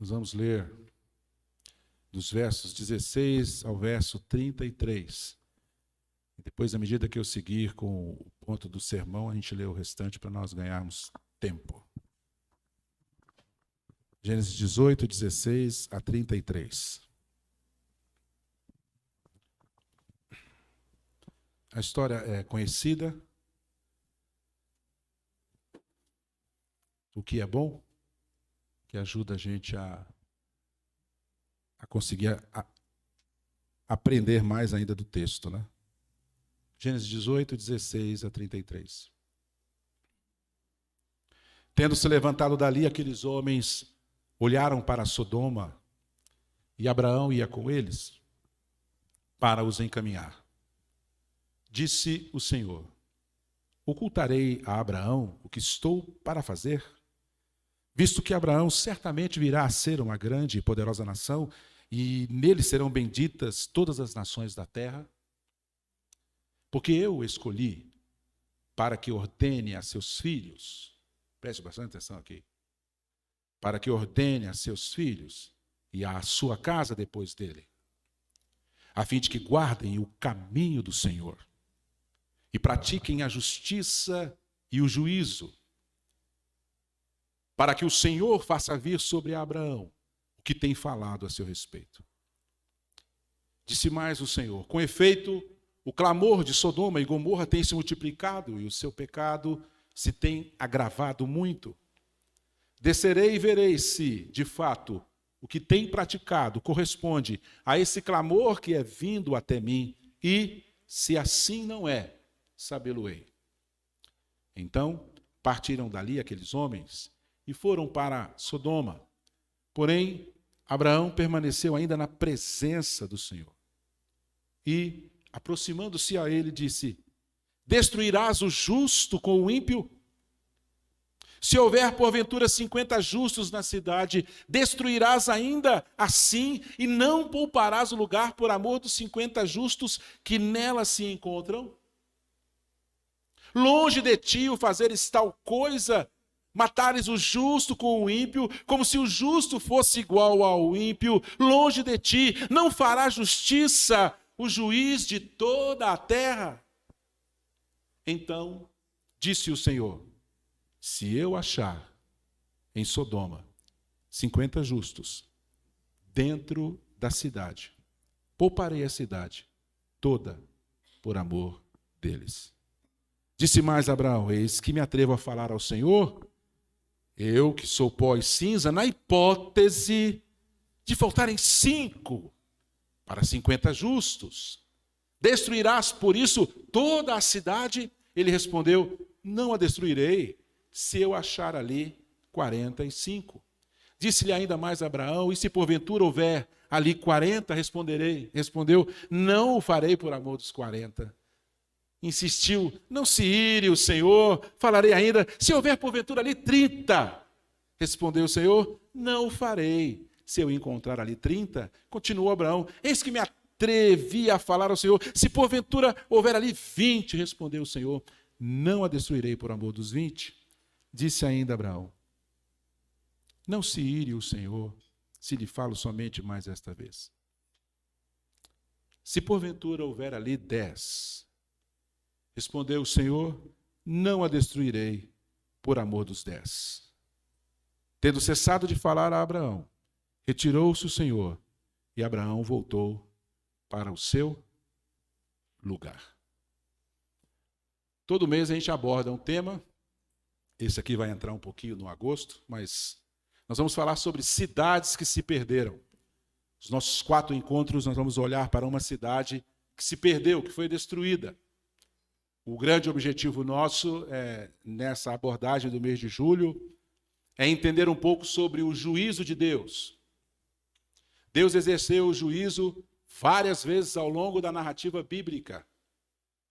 Nós vamos ler dos versos 16 ao verso 33. E depois, à medida que eu seguir com o ponto do sermão, a gente lê o restante para nós ganharmos tempo. Gênesis 18, 16 a 33. A história é conhecida. O que é bom, que ajuda a gente a conseguir aprender mais ainda do texto, né? Gênesis 18, 16 a 33. Tendo se levantado dali, aqueles homens olharam para Sodoma, e Abraão ia com eles para os encaminhar. Disse o Senhor: ocultarei a Abraão o que estou para fazer? Visto que Abraão certamente virá a ser uma grande e poderosa nação, e nele serão benditas todas as nações da terra. Porque eu o escolhi para que ordene a seus filhos, preste bastante atenção aqui, para que ordene a seus filhos e à sua casa depois dele, a fim de que guardem o caminho do Senhor e pratiquem a justiça e o juízo, para que o Senhor faça vir sobre Abraão o que tem falado a seu respeito. Disse mais o Senhor: com efeito, o clamor de Sodoma e Gomorra tem se multiplicado e o seu pecado se tem agravado muito. Descerei e verei se, de fato, o que tem praticado corresponde a esse clamor que é vindo até mim, e, se assim não é, sabê-lo-ei. Então partiram dali aqueles homens e foram para Sodoma. Porém, Abraão permaneceu ainda na presença do Senhor. E, aproximando-se a ele, disse: destruirás o justo com o ímpio? Se houver porventura 50 justos na cidade, destruirás ainda assim e não pouparás o lugar por amor dos 50 justos que nela se encontram? Longe de ti o fazeres tal coisa, matares o justo com o ímpio, como se o justo fosse igual ao ímpio. Longe de ti, não fará justiça o juiz de toda a terra? Então disse o Senhor: se eu achar em Sodoma 50 justos dentro da cidade, pouparei a cidade toda por amor deles. Disse mais Abraão: eis que me atrevo a falar ao Senhor, eu que sou pó e cinza, na hipótese de faltarem 5 para 50 justos. Destruirás por isso toda a cidade? Ele respondeu: não a destruirei, se eu achar ali 45. Disse-lhe ainda mais Abraão: e se porventura houver ali 40, respondeu: não o farei por amor dos 40. Insistiu: não se ire o Senhor, falarei ainda, se houver porventura ali 30. Respondeu o Senhor: não o farei, se eu encontrar ali 30. Continuou Abraão: eis que me atrevi a falar ao Senhor, se porventura houver ali 20. Respondeu o Senhor: não a destruirei por amor dos 20. Disse ainda Abraão: não se ire o Senhor, se lhe falo somente mais esta vez. Se porventura houver ali 10. Respondeu o Senhor: não a destruirei por amor dos 10. Tendo cessado de falar a Abraão, retirou-se o Senhor, e Abraão voltou para o seu lugar. Todo mês a gente aborda um tema. Esse aqui vai entrar um pouquinho no agosto, mas nós vamos falar sobre cidades que se perderam. Os nossos 4 encontros, nós vamos olhar para uma cidade que se perdeu, que foi destruída. O grande objetivo nosso, nessa abordagem do mês de julho, é entender um pouco sobre o juízo de Deus. Deus exerceu o juízo várias vezes ao longo da narrativa bíblica.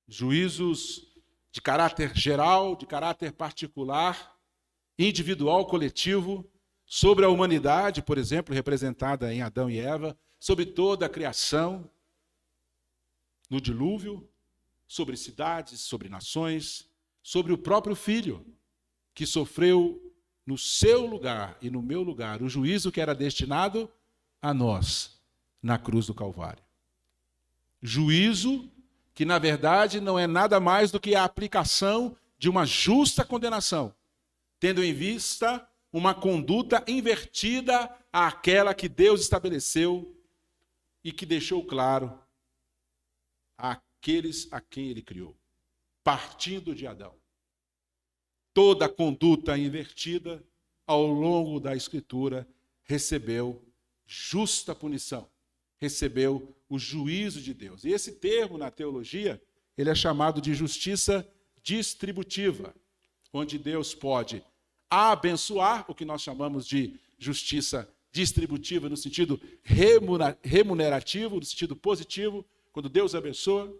Juízos de caráter geral, de caráter particular, individual, coletivo, sobre a humanidade, por exemplo, representada em Adão e Eva, sobre toda a criação, no dilúvio, sobre cidades, sobre nações, sobre o próprio Filho, que sofreu no seu lugar e no meu lugar o juízo que era destinado a nós na cruz do Calvário. Juízo que, na verdade, não é nada mais do que a aplicação de uma justa condenação, tendo em vista uma conduta invertida àquela que Deus estabeleceu e que deixou claro àqueles a quem ele criou, partindo de Adão. Toda conduta invertida ao longo da Escritura recebeu justa punição, recebeu o juízo de Deus. E esse termo na teologia, ele é chamado de justiça distributiva, onde Deus pode abençoar, o que nós chamamos de justiça distributiva no sentido remunerativo, no sentido positivo, quando Deus abençoa,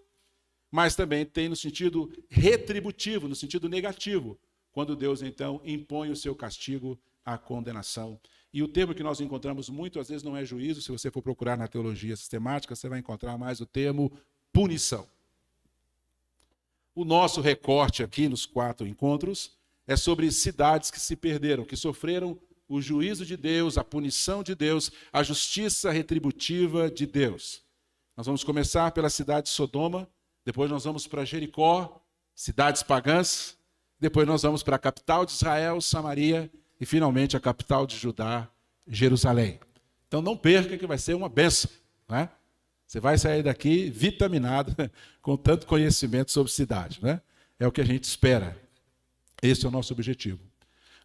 mas também tem no sentido retributivo, no sentido negativo, quando Deus, então, impõe o seu castigo, a condenação. E o termo que nós encontramos muito, às vezes, não é juízo. Se você for procurar na teologia sistemática, você vai encontrar mais o termo punição. O nosso recorte aqui, nos 4 encontros, é sobre cidades que se perderam, que sofreram o juízo de Deus, a punição de Deus, a justiça retributiva de Deus. Nós vamos começar pela cidade de Sodoma, depois nós vamos para Jericó, cidades pagãs, depois nós vamos para a capital de Israel, Samaria, e finalmente a capital de Judá, Jerusalém. Então não perca que vai ser uma bênção, né? Você vai sair daqui vitaminado, com tanto conhecimento sobre cidade, né? É o que a gente espera. Esse é o nosso objetivo.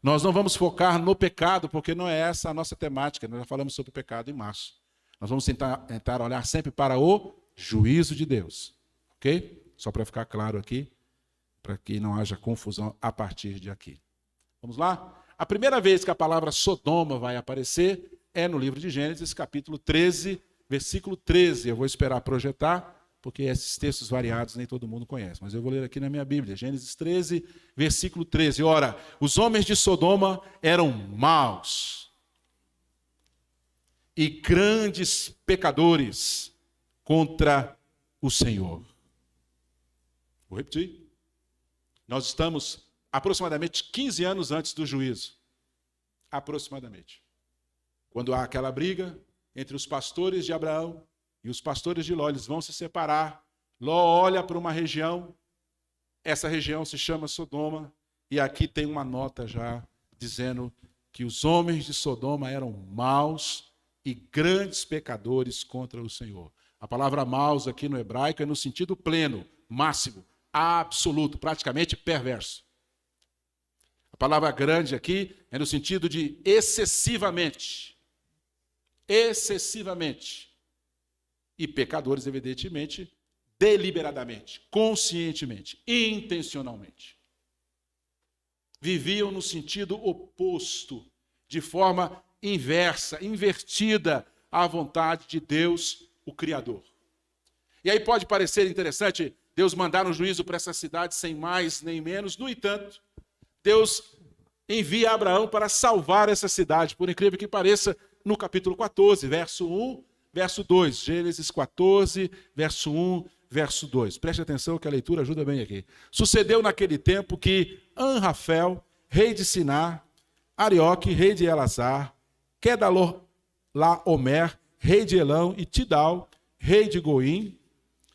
Nós não vamos focar no pecado, porque não é essa a nossa temática. Nós já falamos sobre o pecado em março. Nós vamos tentar olhar sempre para o juízo de Deus. Ok? Só para ficar claro aqui, para que não haja confusão a partir de aqui. Vamos lá? A primeira vez que a palavra Sodoma vai aparecer é no livro de Gênesis, capítulo 13, versículo 13. Eu vou esperar projetar, porque esses textos variados nem todo mundo conhece. Mas eu vou ler aqui na minha Bíblia. Gênesis 13, versículo 13. Ora, os homens de Sodoma eram maus e grandes pecadores contra o Senhor. Vou repetir. Nós estamos aproximadamente 15 anos antes do juízo. Aproximadamente. Quando há aquela briga entre os pastores de Abraão e os pastores de Ló, eles vão se separar. Ló olha para uma região, essa região se chama Sodoma, e aqui tem uma nota já dizendo que os homens de Sodoma eram maus e grandes pecadores contra o Senhor. A palavra maus aqui no hebraico é no sentido pleno, máximo, absoluto, praticamente perverso. A palavra grande aqui é no sentido de excessivamente. Excessivamente. E pecadores, evidentemente, deliberadamente, conscientemente, intencionalmente. Viviam no sentido oposto, de forma inversa, invertida à vontade de Deus, o Criador. E aí pode parecer interessante Deus mandar um juízo para essa cidade sem mais nem menos. No entanto, Deus envia Abraão para salvar essa cidade, por incrível que pareça, no capítulo 14, verso 1, verso 2. Gênesis 14, verso 1, verso 2. Preste atenção que a leitura ajuda bem aqui. Sucedeu naquele tempo que Anrafel, rei de Siná, Arioque, rei de Elazar, Kedorlaomer, rei de Elão, e Tidal, rei de Goim,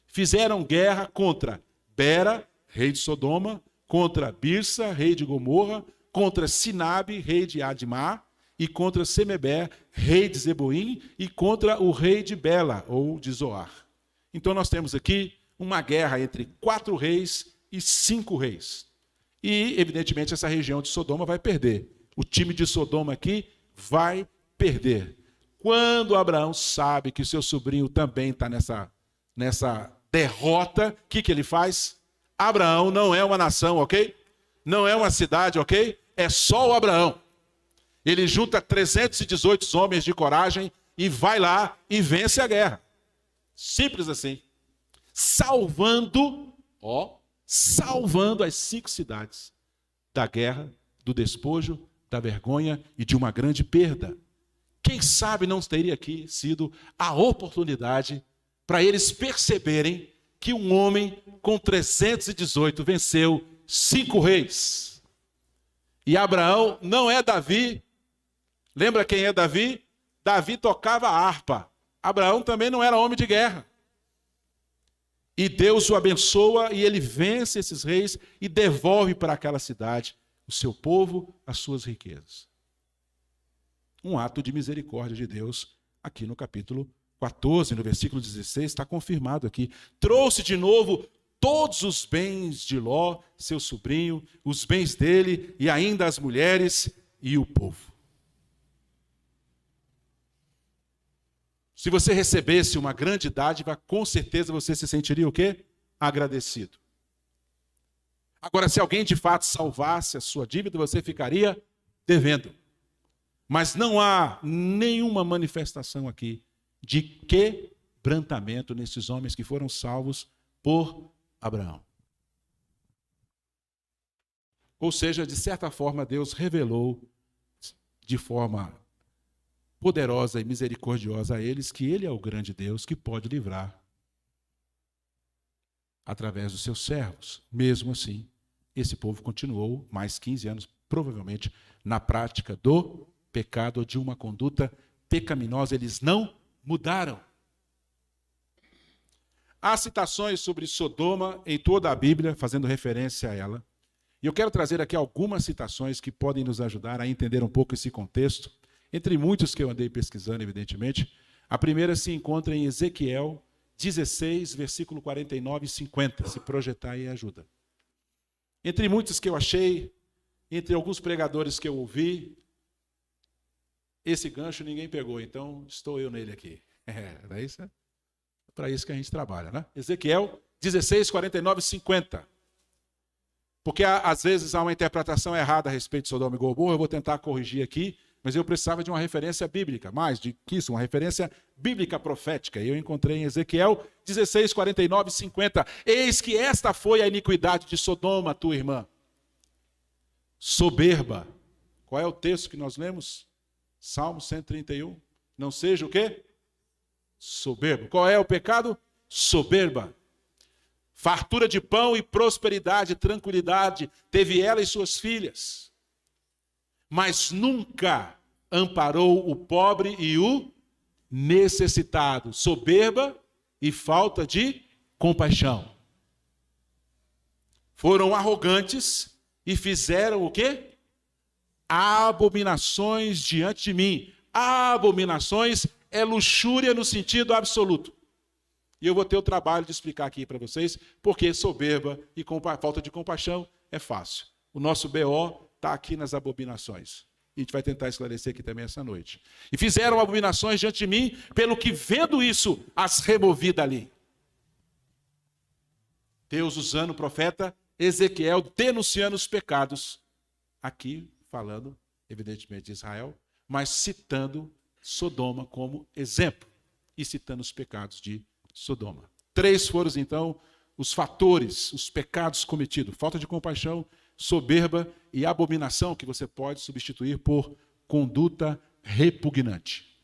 fizeram guerra contra Bera, rei de Sodoma, contra Birsa, rei de Gomorra, contra Sinabe, rei de Admá, e contra Semeber, rei de Zeboim, e contra o rei de Bela, ou de Zoar. Então nós temos aqui uma guerra entre 4 reis e 5 reis. E, evidentemente, essa região de Sodoma vai perder. O time de Sodoma aqui vai perder. Quando Abraão sabe que seu sobrinho também está nessa derrota, o que ele faz? Abraão não é uma nação, ok? Não é uma cidade, ok? É só o Abraão. Ele junta 318 homens de coragem e vai lá e vence a guerra. Simples assim. Salvando as 5 cidades da guerra, do despojo, da vergonha e de uma grande perda. Quem sabe não teria aqui sido a oportunidade para eles perceberem que um homem com 318 venceu 5 reis. E Abraão não é Davi. Lembra quem é Davi? Davi tocava harpa. Abraão também não era homem de guerra. E Deus o abençoa e ele vence esses reis e devolve para aquela cidade o seu povo, as suas riquezas. Um ato de misericórdia de Deus aqui no capítulo 14, no versículo 16, está confirmado aqui. Trouxe de novo todos os bens de Ló, seu sobrinho, os bens dele e ainda as mulheres e o povo. Se você recebesse uma grande dádiva, com certeza você se sentiria o quê? Agradecido. Agora, se alguém de fato salvasse a sua dívida, você ficaria devendo. Mas não há nenhuma manifestação aqui de quebrantamento nesses homens que foram salvos por Abraão. Ou seja, de certa forma, Deus revelou de forma poderosa e misericordiosa a eles que Ele é o grande Deus que pode livrar através dos seus servos. Mesmo assim, esse povo continuou mais 15 anos, provavelmente, na prática do pecado ou de uma conduta pecaminosa. Eles não mudaram. Há citações sobre Sodoma em toda a Bíblia, fazendo referência a ela. E eu quero trazer aqui algumas citações que podem nos ajudar a entender um pouco esse contexto. Entre muitos que eu andei pesquisando, evidentemente, a primeira se encontra em Ezequiel 16, versículo 49 e 50. Se projetar aí ajuda. Entre muitos que eu achei, entre alguns pregadores que eu ouvi, esse gancho ninguém pegou, então estou eu nele aqui. É para isso que a gente trabalha, né? Ezequiel 16, 49 e 50. Porque às vezes há uma interpretação errada a respeito de Sodoma e Gomorra, eu vou tentar corrigir aqui, mas eu precisava de uma referência bíblica, mais do que isso, uma referência bíblica profética. E eu encontrei em Ezequiel 16, 49 e 50. Eis que esta foi a iniquidade de Sodoma, tua irmã. Soberba. Qual é o texto que nós lemos? Salmo 131. Não seja o quê? Soberbo. Qual é o pecado? Soberba. Fartura de pão e prosperidade, tranquilidade, teve ela e suas filhas. Mas nunca amparou o pobre e o necessitado. Soberba e falta de compaixão. Foram arrogantes e fizeram o quê? Abominações diante de mim. Abominações é luxúria no sentido absoluto. E eu vou ter o trabalho de explicar aqui para vocês, porque soberba e falta de compaixão é fácil. O nosso BO está aqui nas abominações. E a gente vai tentar esclarecer aqui também essa noite. E fizeram abominações diante de mim, pelo que vendo isso, as removi dali. Deus usando o profeta Ezequiel, denunciando os pecados. Aqui, falando, evidentemente, de Israel, mas citando Sodoma como exemplo. E citando os pecados de Sodoma. 3 foram, então, os fatores, os pecados cometidos. Falta de compaixão, soberba e abominação, que você pode substituir por conduta repugnante.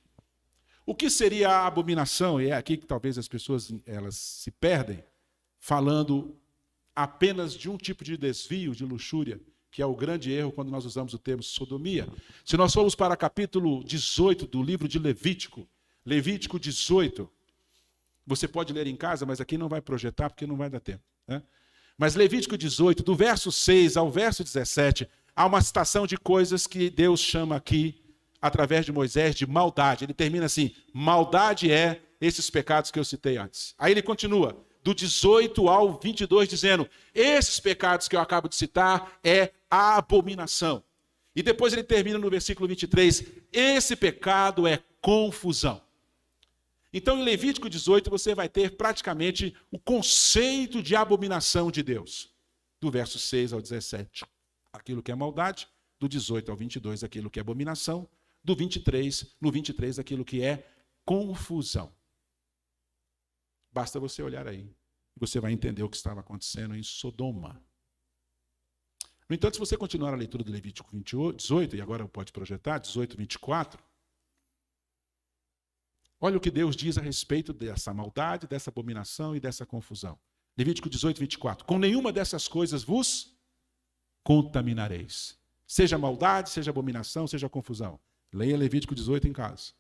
O que seria a abominação? E é aqui que talvez as pessoas elas se perdem, falando apenas de um tipo de desvio, de luxúria, que é o grande erro quando nós usamos o termo sodomia. Se nós formos para capítulo 18 do livro de Levítico, Levítico 18, você pode ler em casa, mas aqui não vai projetar porque não vai dar tempo, né? Mas Levítico 18, do verso 6 ao verso 17, há uma citação de coisas que Deus chama aqui, através de Moisés, de maldade. Ele termina assim: maldade é esses pecados que eu citei antes. Aí ele continua, do 18 ao 22, dizendo: esses pecados que eu acabo de citar é a abominação. E depois ele termina no versículo 23, esse pecado é confusão. Então, em Levítico 18, você vai ter praticamente o conceito de abominação de Deus. Do verso 6 ao 17, aquilo que é maldade. Do 18 ao 22, aquilo que é abominação. No 23, aquilo que é confusão. Basta você olhar aí. Você vai entender o que estava acontecendo em Sodoma. No entanto, se você continuar a leitura do Levítico 18, e agora pode projetar, 18, 24... olha o que Deus diz a respeito dessa maldade, dessa abominação e dessa confusão. Levítico 18, 24. Com nenhuma dessas coisas vos contaminareis. Seja maldade, seja abominação, seja confusão. Leia Levítico 18 em casa.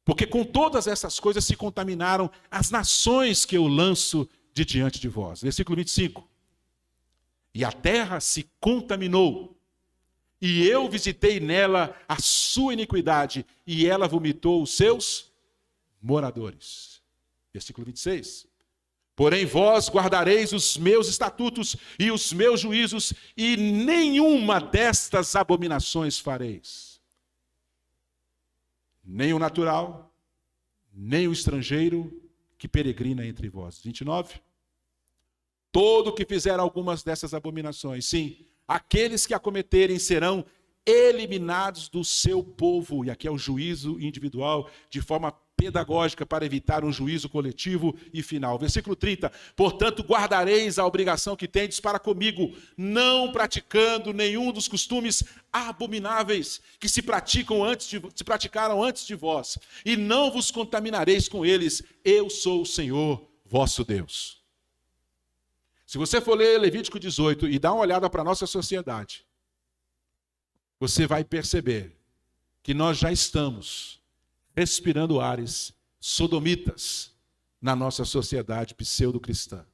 Porque com todas essas coisas se contaminaram as nações que eu lanço de diante de vós. Versículo 25. E a terra se contaminou, e eu visitei nela a sua iniquidade, e ela vomitou os seus moradores. Versículo 26. Porém vós guardareis os meus estatutos e os meus juízos, e nenhuma destas abominações fareis. Nem o natural, nem o estrangeiro que peregrina entre vós. 29. Todo que fizer algumas dessas abominações, sim, aqueles que a cometerem serão eliminados do seu povo. E aqui é o juízo individual, de forma pedagógica, para evitar um juízo coletivo e final. Versículo 30. Portanto, guardareis a obrigação que tendes para comigo, não praticando nenhum dos costumes abomináveis que se praticaram antes de vós, e não vos contaminareis com eles. Eu sou o Senhor, vosso Deus. Se você for ler Levítico 18 e dar uma olhada para a nossa sociedade, você vai perceber que nós já estamos respirando ares sodomitas na nossa sociedade pseudo-cristã.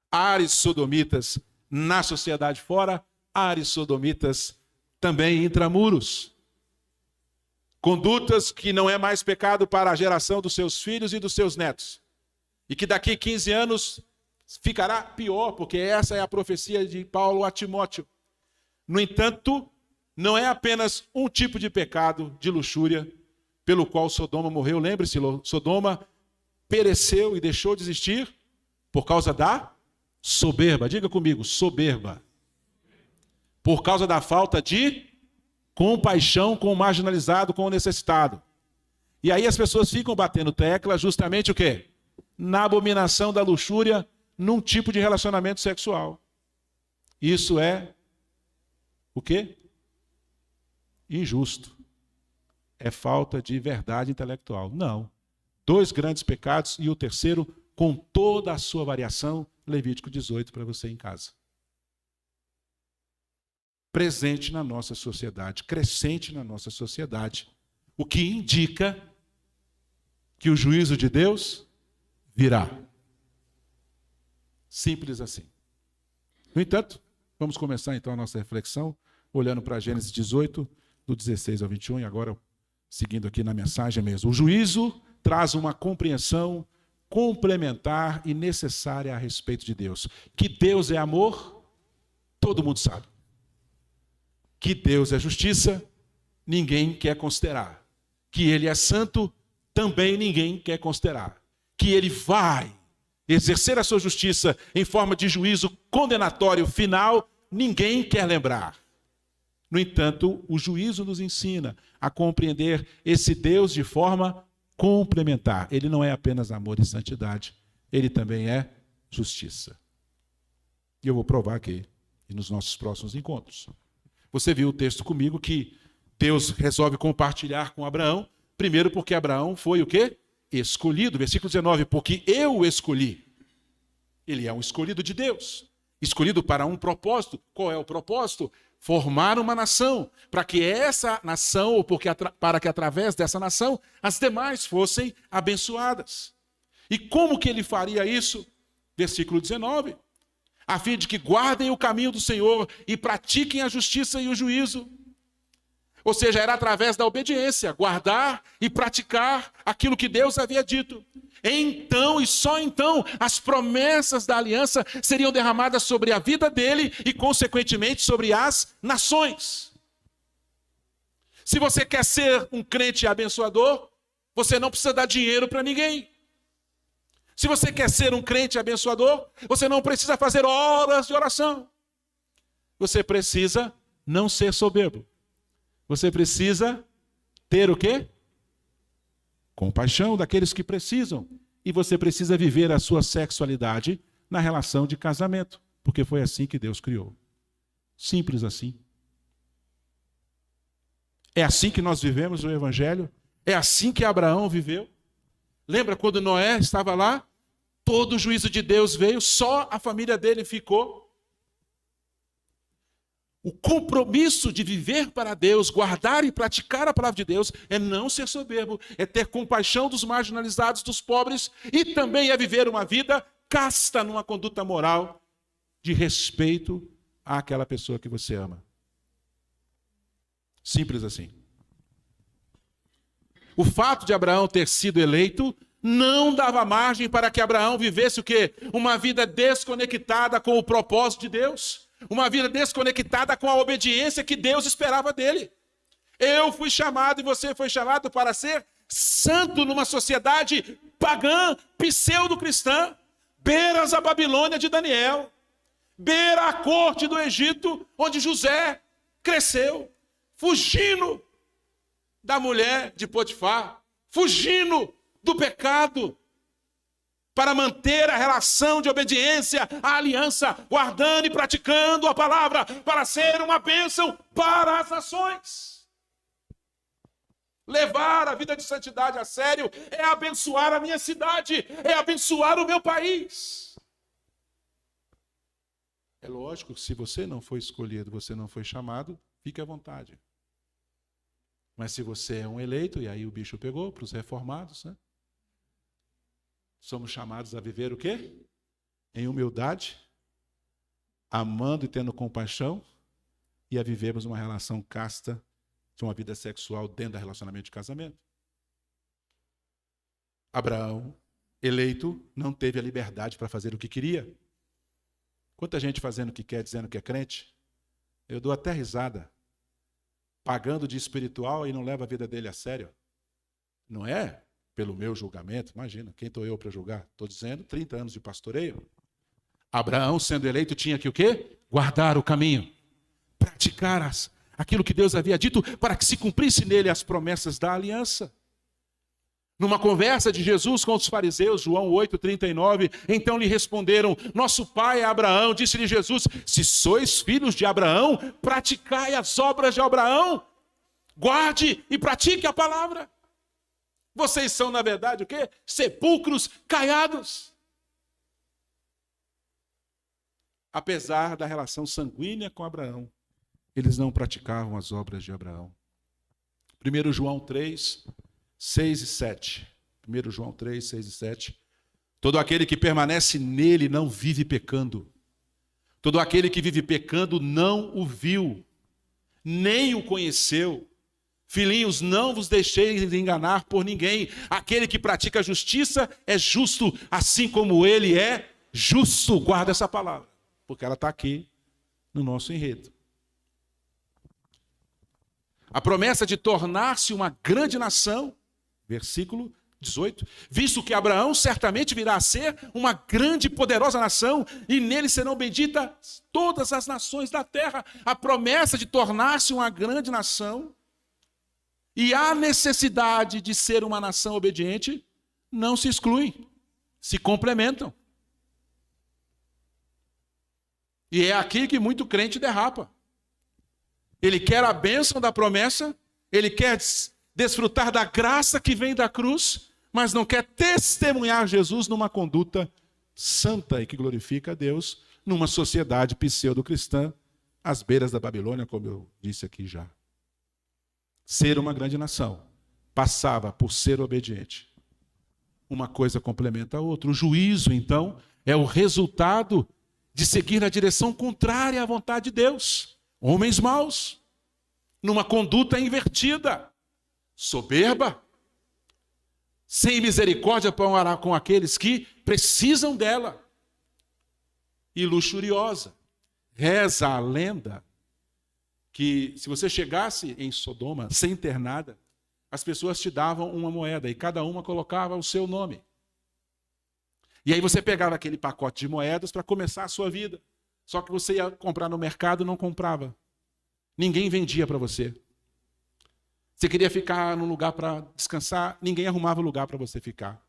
Ares sodomitas na sociedade fora, ares sodomitas também intramuros. Condutas que não é mais pecado para a geração dos seus filhos e dos seus netos. E que daqui 15 anos ficará pior, porque essa é a profecia de Paulo a Timóteo. No entanto, não é apenas um tipo de pecado de luxúria pelo qual Sodoma morreu. Lembre-se, Sodoma pereceu e deixou de existir por causa da soberba. Diga comigo, soberba. Por causa da falta de compaixão com o marginalizado, com o necessitado. E aí as pessoas ficam batendo tecla justamente o quê? Na abominação da luxúria, num tipo de relacionamento sexual. Isso é o quê? Injusto. É falta de verdade intelectual. Não. 2 grandes pecados e o terceiro, com toda a sua variação, Levítico 18 para você em casa. Presente na nossa sociedade, crescente na nossa sociedade, o que indica que o juízo de Deus virá. Simples assim. No entanto, vamos começar então a nossa reflexão, olhando para Gênesis 18, do 16 ao 21, e agora seguindo aqui na mensagem mesmo. O juízo traz uma compreensão complementar e necessária a respeito de Deus. Que Deus é amor, todo mundo sabe. Que Deus é justiça, ninguém quer considerar. Que Ele é santo, também ninguém quer considerar. Que Ele vai exercer a sua justiça em forma de juízo condenatório final, ninguém quer lembrar. No entanto, o juízo nos ensina a compreender esse Deus de forma complementar. Ele não é apenas amor e santidade, ele também é justiça. E eu vou provar aqui, nos nossos próximos encontros. Você viu o texto comigo que Deus resolve compartilhar com Abraão, primeiro porque Abraão foi o quê? Escolhido. Versículo 19, porque eu o escolhi. Ele é um escolhido de Deus. Escolhido para um propósito. Qual é o propósito? Formar uma nação, para que essa nação, ou para que através dessa nação, as demais fossem abençoadas. E como que ele faria isso? Versículo 19. A fim de que guardem o caminho do Senhor e pratiquem a justiça e o juízo. Ou seja, era através da obediência, guardar e praticar aquilo que Deus havia dito. Então, e só então, as promessas da aliança seriam derramadas sobre a vida dele e, consequentemente, sobre as nações. Se você quer ser um crente abençoador, você não precisa dar dinheiro para ninguém. Se você quer ser um crente abençoador, você não precisa fazer horas de oração. Você precisa não ser soberbo. Você precisa ter o quê? Compaixão daqueles que precisam. E você precisa viver a sua sexualidade na relação de casamento. Porque foi assim que Deus criou. Simples assim. É assim que nós vivemos o Evangelho. É assim que Abraão viveu. Lembra quando Noé estava lá? Todo o juízo de Deus veio, só a família dele ficou. O compromisso de viver para Deus, guardar e praticar a palavra de Deus, é não ser soberbo, é ter compaixão dos marginalizados, dos pobres, e também é viver uma vida casta numa conduta moral de respeito àquela pessoa que você ama. Simples assim. O fato de Abraão ter sido eleito não dava margem para que Abraão vivesse o quê? Uma vida desconectada com o propósito de Deus. Uma vida desconectada com a obediência que Deus esperava dele. Eu fui chamado e você foi chamado para ser santo numa sociedade pagã, pseudo-cristã, beiras a Babilônia de Daniel, beira a corte do Egito, onde José cresceu, fugindo da mulher de Potifar, fugindo do pecado, para manter a relação de obediência, a aliança, guardando e praticando a palavra, para ser uma bênção para as nações. Levar a vida de santidade a sério é abençoar a minha cidade, é abençoar o meu país. É lógico que se você não foi escolhido, você não foi chamado, fique à vontade. Mas se você é um eleito, e aí o bicho pegou para os reformados, né? Somos chamados a viver o quê? Em humildade, amando e tendo compaixão, e a vivermos uma relação casta de uma vida sexual dentro do relacionamento de casamento. Abraão, eleito, não teve a liberdade para fazer o que queria. Quanta gente fazendo o que quer, dizendo que é crente? Eu dou até risada. Pagando de espiritual e não leva a vida dele a sério. Não é pelo meu julgamento, imagina, quem estou eu para julgar? Estou dizendo 30 anos de pastoreio. Abraão, sendo eleito, tinha que o quê? Guardar o caminho, praticar aquilo que Deus havia dito para que se cumprisse nele as promessas da aliança. Numa conversa de Jesus com os fariseus, João 8,39, então lhe responderam, nosso pai é Abraão. Disse-lhe Jesus, se sois filhos de Abraão, praticai as obras de Abraão. Guarde e pratique a palavra. Vocês são, na verdade, o quê? Sepulcros caiados. Apesar da relação sanguínea com Abraão, eles não praticavam as obras de Abraão. 1 João 3, 6 e 7. 1 João 3, 6 e 7. Todo aquele que permanece nele não vive pecando. Todo aquele que vive pecando não o viu, nem o conheceu. Filhinhos, não vos deixeis de enganar por ninguém. Aquele que pratica a justiça é justo, assim como ele é justo. Guarda essa palavra, porque ela está aqui no nosso enredo. A promessa de tornar-se uma grande nação, versículo 18, visto que Abraão certamente virá a ser uma grande e poderosa nação, e nele serão benditas todas as nações da terra. A promessa de tornar-se uma grande nação e a necessidade de ser uma nação obediente não se excluem, se complementam. E é aqui que muito crente derrapa. Ele quer a bênção da promessa, ele quer desfrutar da graça que vem da cruz, mas não quer testemunhar Jesus numa conduta santa e que glorifica a Deus, numa sociedade pseudo-cristã, às beiras da Babilônia, como eu disse aqui já. Ser uma grande nação passava por ser obediente. Uma coisa complementa a outra. O juízo, então, é o resultado de seguir na direção contrária à vontade de Deus. Homens maus, numa conduta invertida, soberba, sem misericórdia para com aqueles que precisam dela, e luxuriosa. Reza a lenda que se você chegasse em Sodoma sem ter nada, as pessoas te davam uma moeda e cada uma colocava o seu nome. E aí você pegava aquele pacote de moedas para começar a sua vida. Só que você ia comprar no mercado e não comprava. Ninguém vendia para você. Você queria ficar num lugar para descansar, ninguém arrumava lugar para você ficar.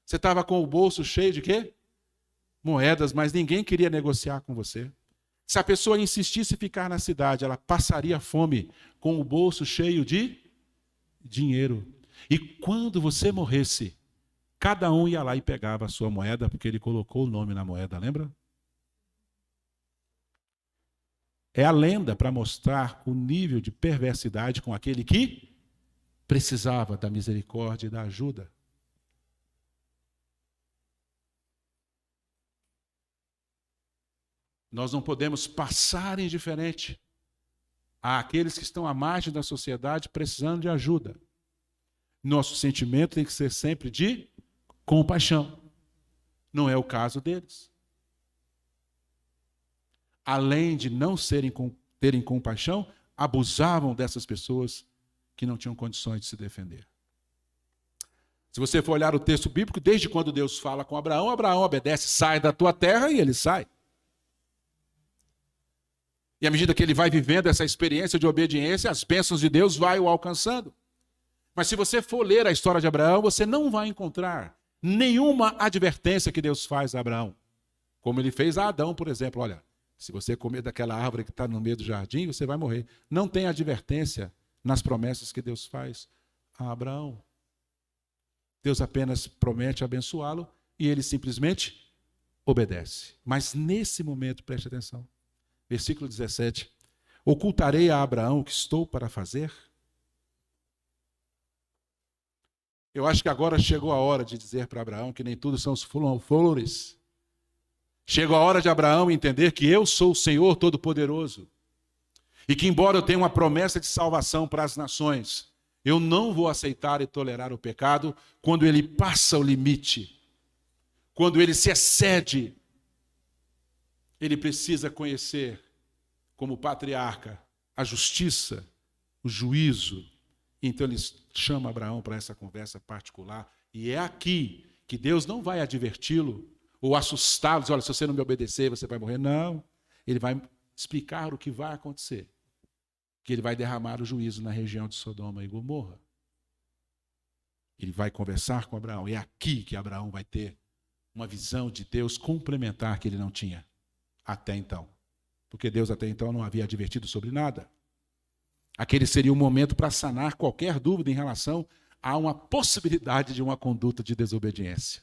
Você estava com o bolso cheio de quê? Moedas, mas ninguém queria negociar com você. Se a pessoa insistisse em ficar na cidade, ela passaria fome com o bolso cheio de dinheiro. E quando você morresse, cada um ia lá e pegava a sua moeda, porque ele colocou o nome na moeda, lembra? É a lenda para mostrar o nível de perversidade com aquele que precisava da misericórdia e da ajuda. Nós não podemos passar indiferente àqueles que estão à margem da sociedade precisando de ajuda. Nosso sentimento tem que ser sempre de compaixão. Não é o caso deles. Além de não terem compaixão, abusavam dessas pessoas que não tinham condições de se defender. Se você for olhar o texto bíblico, desde quando Deus fala com Abraão, Abraão obedece, sai da tua terra, e ele sai. E à medida que ele vai vivendo essa experiência de obediência, as bênçãos de Deus vai o alcançando. Mas se você for ler a história de Abraão, você não vai encontrar nenhuma advertência que Deus faz a Abraão. Como ele fez a Adão, por exemplo. Olha, se você comer daquela árvore que está no meio do jardim, você vai morrer. Não tem advertência nas promessas que Deus faz a Abraão. Deus apenas promete abençoá-lo e ele simplesmente obedece. Mas nesse momento, preste atenção. Versículo 17. Ocultarei a Abraão o que estou para fazer? Eu acho que agora chegou a hora de dizer para Abraão que nem tudo são flores. Chegou a hora de Abraão entender que eu sou o Senhor Todo-Poderoso. E que embora eu tenha uma promessa de salvação para as nações, eu não vou aceitar e tolerar o pecado quando ele passa o limite. Quando ele se excede. Ele precisa conhecer, como patriarca, a justiça, o juízo. Então ele chama Abraão para essa conversa particular. E é aqui que Deus não vai adverti-lo ou assustá-lo, dizer, olha, se você não me obedecer, você vai morrer. Não. Ele vai explicar o que vai acontecer. Que ele vai derramar o juízo na região de Sodoma e Gomorra. Ele vai conversar com Abraão. É aqui que Abraão vai ter uma visão de Deus complementar que ele não tinha até então. Porque Deus até então não havia advertido sobre nada. Aquele seria o momento para sanar qualquer dúvida em relação a uma possibilidade de uma conduta de desobediência.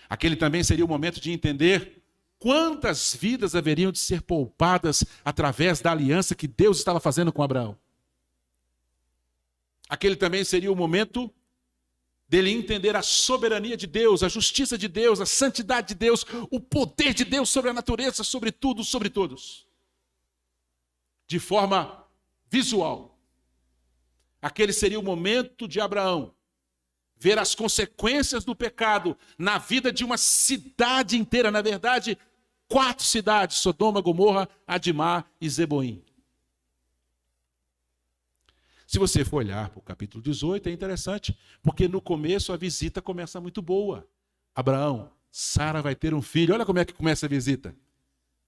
Aquele também seria o momento de entender quantas vidas haveriam de ser poupadas através da aliança que Deus estava fazendo com Abraão. Aquele também seria o momento dele entender a soberania de Deus, a justiça de Deus, a santidade de Deus, o poder de Deus sobre a natureza, sobre tudo, sobre todos. De forma visual. Aquele seria o momento de Abraão ver as consequências do pecado na vida de uma cidade inteira, na verdade, 4 cidades, Sodoma, Gomorra, Adimá e Zeboim. Se você for olhar para o capítulo 18, é interessante, porque no começo a visita começa muito boa. Abraão, Sara vai ter um filho. Olha como é que começa a visita.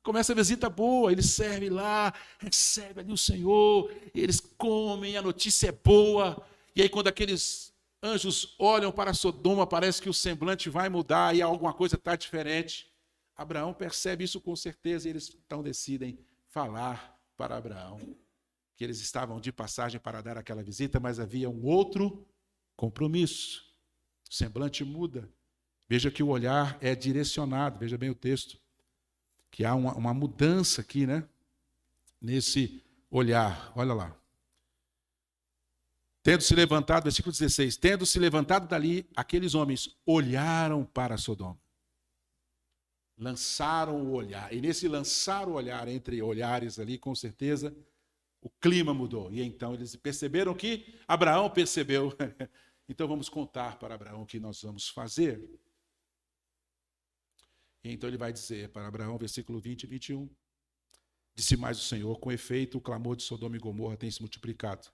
Começa a visita boa, ele serve lá, recebe ali o Senhor, eles comem, a notícia é boa. E aí quando aqueles anjos olham para Sodoma, parece que o semblante vai mudar e alguma coisa está diferente. Abraão percebe isso com certeza e eles então decidem falar para Abraão que eles estavam de passagem para dar aquela visita, mas havia um outro compromisso. O semblante muda. Veja que o olhar é direcionado, veja bem o texto. Que há uma mudança aqui, né? Nesse olhar. Olha lá. Tendo se levantado, versículo 16, tendo se levantado dali, aqueles homens olharam para Sodoma. Lançaram o olhar. E nesse lançar o olhar, entre olhares ali, com certeza, o clima mudou. E então eles perceberam que Abraão percebeu. Então vamos contar para Abraão o que nós vamos fazer. E então ele vai dizer para Abraão, versículo 20 e 21, disse mais o Senhor, com efeito o clamor de Sodoma e Gomorra tem se multiplicado,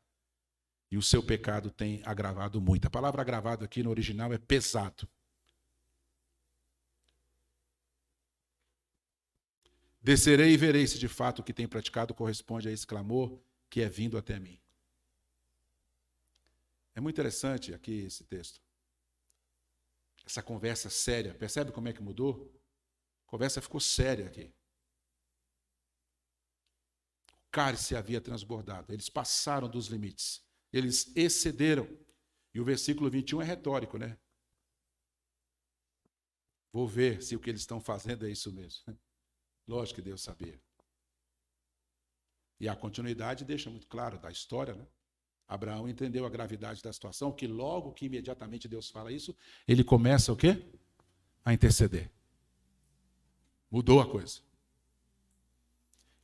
e o seu pecado tem agravado muito. A palavra agravado aqui no original é pesado. Descerei e verei se de fato o que tem praticado corresponde a esse clamor que é vindo até mim. É muito interessante aqui esse texto. Essa conversa séria, percebe como é que mudou? A conversa ficou séria aqui. O cálice havia transbordado. Eles passaram dos limites. Eles excederam. E o versículo 21 é retórico, né? Vou ver se o que eles estão fazendo é isso mesmo. Lógico que Deus sabia. E a continuidade deixa muito claro da história, né? Abraão entendeu a gravidade da situação, que logo que imediatamente Deus fala isso, ele começa o quê? A interceder. Mudou a coisa.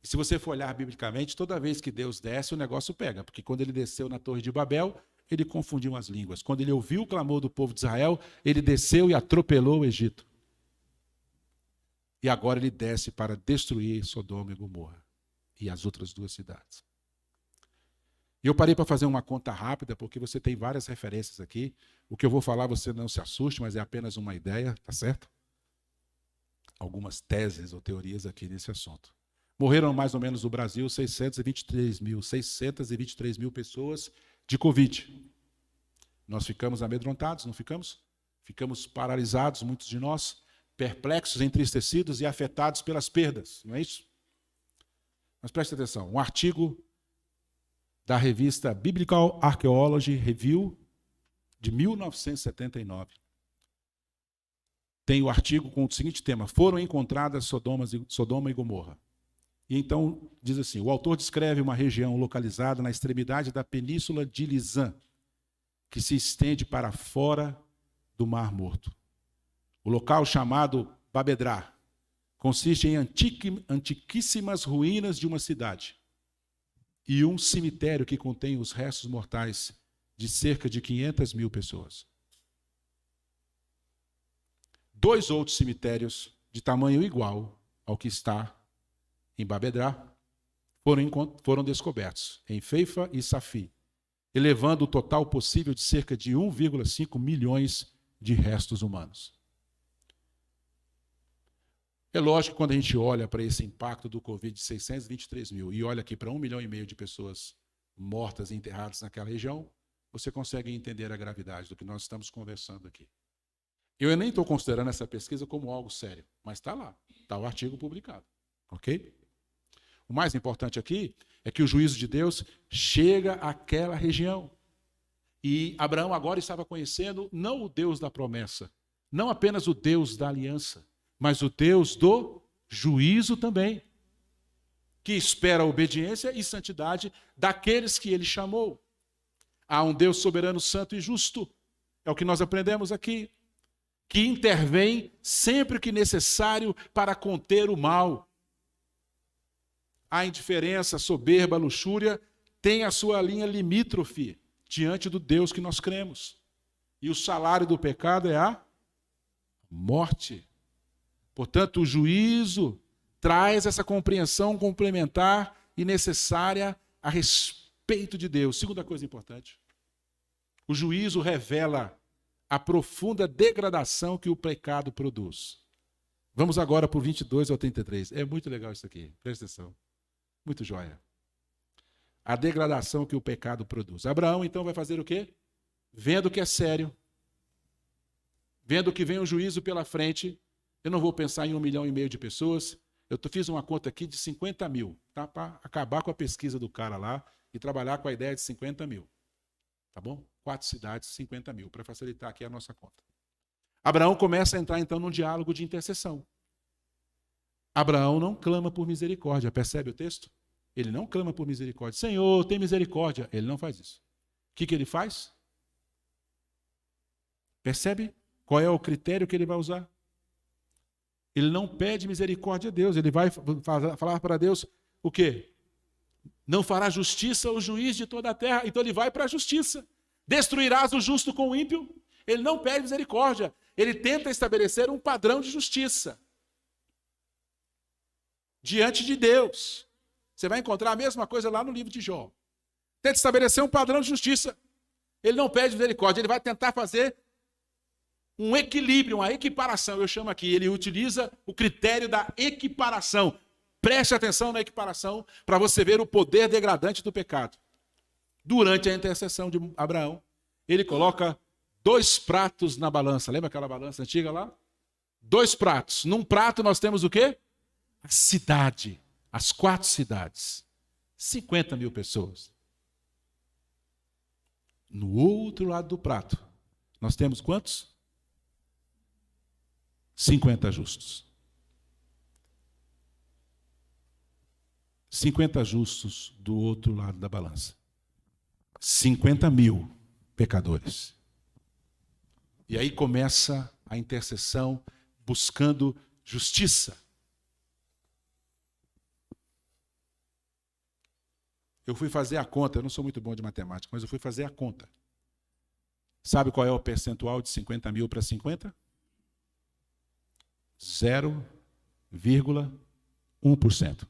E se você for olhar biblicamente, toda vez que Deus desce, o negócio pega. Porque quando ele desceu na Torre de Babel, ele confundiu as línguas. Quando ele ouviu o clamor do povo de Israel, ele desceu e atropelou o Egito. E agora ele desce para destruir Sodoma e Gomorra e as outras duas cidades. E eu parei para fazer uma conta rápida, porque você tem várias referências aqui. O que eu vou falar, você não se assuste, mas é apenas uma ideia, tá certo? Algumas teses ou teorias aqui nesse assunto. Morreram mais ou menos no Brasil 623 mil pessoas de Covid. Nós ficamos amedrontados, não ficamos? Ficamos paralisados, muitos de nós, perplexos, entristecidos e afetados pelas perdas, não é isso? Mas preste atenção, um artigo da revista Biblical Archaeology Review, de 1979. Tem o artigo com o seguinte tema: foram encontradas Sodoma e Gomorra. E então diz assim, o autor descreve uma região localizada na extremidade da península de Lisã, que se estende para fora do Mar Morto. O local, chamado Babedrá, consiste em antiquíssimas ruínas de uma cidade e um cemitério que contém os restos mortais de cerca de 500 mil pessoas. 2 outros cemitérios de tamanho igual ao que está em Babedrá foram descobertos, em Feifa e Safi, elevando o total possível de cerca de 1,5 milhões de restos humanos. É lógico que quando a gente olha para esse impacto do Covid de 623 mil e olha aqui para 1,5 milhão de pessoas mortas e enterradas naquela região, você consegue entender a gravidade do que nós estamos conversando aqui. Eu nem estou considerando essa pesquisa como algo sério, mas está lá, está o artigo publicado, ok? O mais importante aqui é que o juízo de Deus chega àquela região. E Abraão agora estava conhecendo não o Deus da promessa, não apenas o Deus da aliança, mas o Deus do juízo também, que espera a obediência e santidade daqueles que ele chamou. Há um Deus soberano, santo e justo, é o que nós aprendemos aqui, que intervém sempre que necessário para conter o mal. A indiferença, a soberba, a luxúria tem a sua linha limítrofe diante do Deus que nós cremos. E o salário do pecado é a morte. Portanto, o juízo traz essa compreensão complementar e necessária a respeito de Deus. Segunda coisa importante, o juízo revela a profunda degradação que o pecado produz. Vamos agora para o 22 ao 33. É muito legal isso aqui, presta atenção. Muito joia. A degradação que o pecado produz. Abraão, então, vai fazer o quê? Vendo que é sério, vendo que vem o juízo pela frente, eu não vou pensar em 1,5 milhão de pessoas, eu fiz uma conta aqui de 50 mil, tá? Para acabar com a pesquisa do cara lá e trabalhar com a ideia de 50 mil. Tá bom? 4 cidades, 50 mil, para facilitar aqui a nossa conta. Abraão começa a entrar, então, num diálogo de intercessão. Abraão não clama por misericórdia, percebe o texto? Ele não clama por misericórdia. Senhor, tem misericórdia. Ele não faz isso. O que ele faz? Percebe qual é o critério que ele vai usar? Ele não pede misericórdia a Deus, ele vai falar para Deus o quê? Não fará justiça o juiz de toda a terra, então ele vai para a justiça. Destruirás o justo com o ímpio? Ele não pede misericórdia, ele tenta estabelecer um padrão de justiça diante de Deus. Você vai encontrar a mesma coisa lá no livro de Jó. Tenta estabelecer um padrão de justiça. Ele não pede misericórdia, ele vai tentar fazer um equilíbrio, uma equiparação, eu chamo aqui. Ele utiliza o critério da equiparação. Preste atenção na equiparação para você ver o poder degradante do pecado. Durante a intercessão de Abraão, ele coloca 2 pratos na balança. Lembra aquela balança antiga lá? 2 pratos. Num prato nós temos o quê? A cidade. As 4 cidades. 50 mil pessoas. No outro lado do prato, nós temos quantos? 50 justos. 50 justos do outro lado da balança. 50.000 pecadores. E aí começa a intercessão buscando justiça. Eu fui fazer a conta, eu não sou muito bom de matemática, mas eu fui fazer a conta. Sabe qual é o percentual de 50.000 para 50? 0,1%.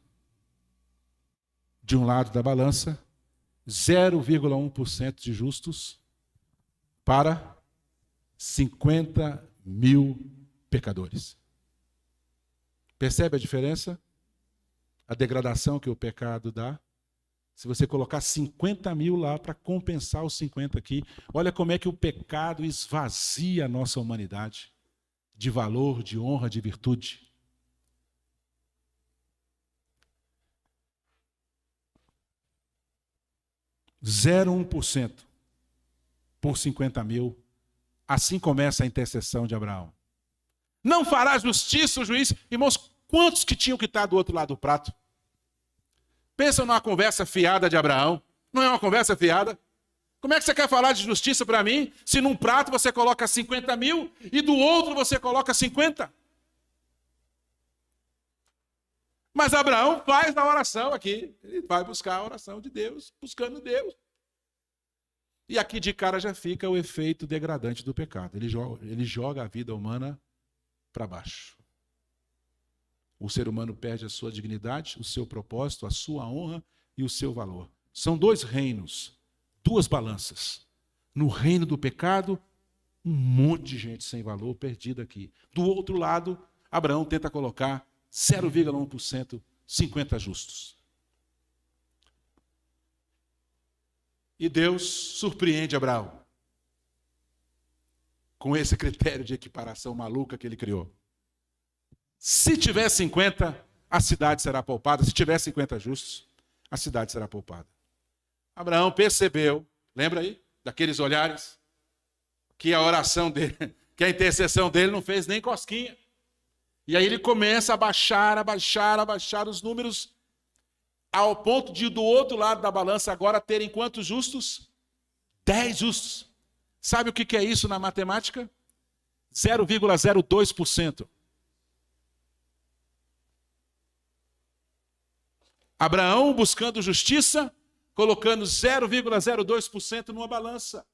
De um lado da balança, 0,1% de justos para 50.000 pecadores. Percebe a diferença? A degradação que o pecado dá? Se você colocar 50.000 lá para compensar os 50 aqui, olha como é que o pecado esvazia a nossa humanidade de valor, de honra, de virtude. Zero 1% por 50.000. Assim começa a intercessão de Abraão. Não fará justiça o juiz? Irmãos, quantos que tinham que estar do outro lado do prato? Pensa numa conversa fiada de Abraão. Não é uma conversa fiada? Como é que você quer falar de justiça para mim, se num prato você coloca 50.000 e do outro você coloca 50? Mas Abraão faz a oração aqui. Ele vai buscar a oração de Deus, buscando Deus. E aqui de cara já fica o efeito degradante do pecado. Ele joga a vida humana para baixo. O ser humano perde a sua dignidade, o seu propósito, a sua honra e o seu valor. São dois reinos, duas balanças. No reino do pecado, um monte de gente sem valor perdida aqui. Do outro lado, Abraão tenta colocar 0,1%, 50 justos. E Deus surpreende Abraão com esse critério de equiparação maluca que ele criou. Se tiver 50, a cidade será poupada. Se tiver 50 justos, a cidade será poupada. Abraão percebeu, lembra aí, daqueles olhares, que a oração dele, que a intercessão dele não fez nem cosquinha. E aí ele começa a baixar os números, ao ponto de do outro lado da balança agora terem quantos justos? 10 justos. Sabe o que é isso na matemática? 0,02%. Abraão buscando justiça, colocando 0,02% numa balança.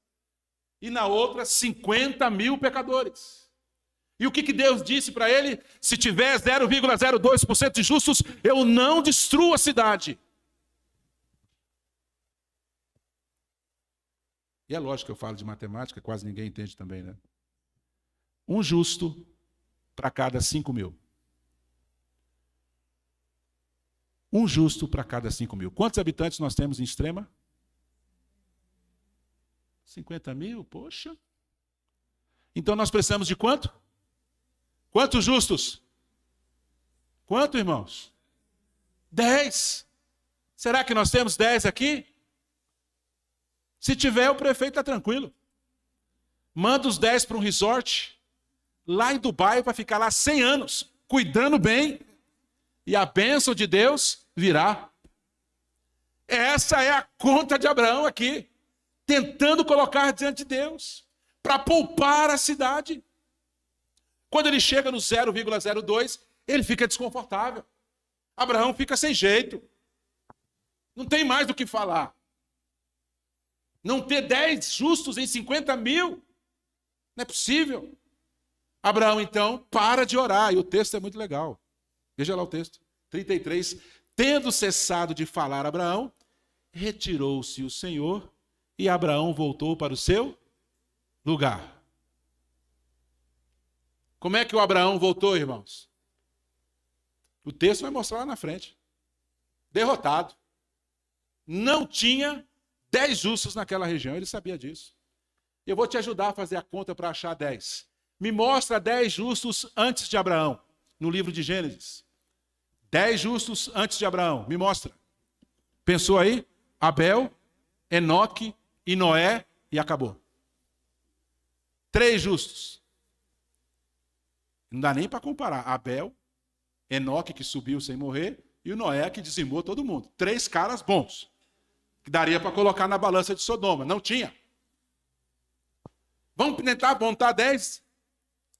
E na outra, 50.000 pecadores. E o que Deus disse para ele? Se tiver 0,02% de justos, eu não destruo a cidade. E é lógico que eu falo de matemática, quase ninguém entende também, né? Um justo para cada 5.000. Um justo para cada 5.000. Quantos habitantes nós temos em Extrema? 50.000? Poxa. Então nós precisamos de quanto? Quantos justos? Quanto, irmãos? 10. Será que nós temos 10 aqui? Se tiver, o prefeito está tranquilo. Manda os 10 para um resort, lá em Dubai, para ficar lá 100 anos, cuidando bem, e a bênção de Deus virá. Essa é a conta de Abraão aqui, tentando colocar diante de Deus, para poupar a cidade. Quando ele chega no 0,02, ele fica desconfortável. Abraão fica sem jeito. Não tem mais do que falar. Não ter 10 justos em 50.000, não é possível. Abraão, então, para de orar. E o texto é muito legal. Veja lá o texto. 33. Tendo cessado de falar Abraão, retirou-se o Senhor e Abraão voltou para o seu lugar. Como é que o Abraão voltou, irmãos? O texto vai mostrar lá na frente. Derrotado. Não tinha 10 justos naquela região, ele sabia disso. Eu vou te ajudar a fazer a conta para achar 10. Me mostra 10 justos antes de Abraão, no livro de Gênesis. 10 justos antes de Abraão, me mostra. Pensou aí? Abel, Enoque e Noé, e acabou. 3 justos. Não dá nem para comparar. Abel, Enoque, que subiu sem morrer, e o Noé que dizimou todo mundo. 3 caras bons, que daria para colocar na balança de Sodoma. Não tinha. Vamos tentar montar 10?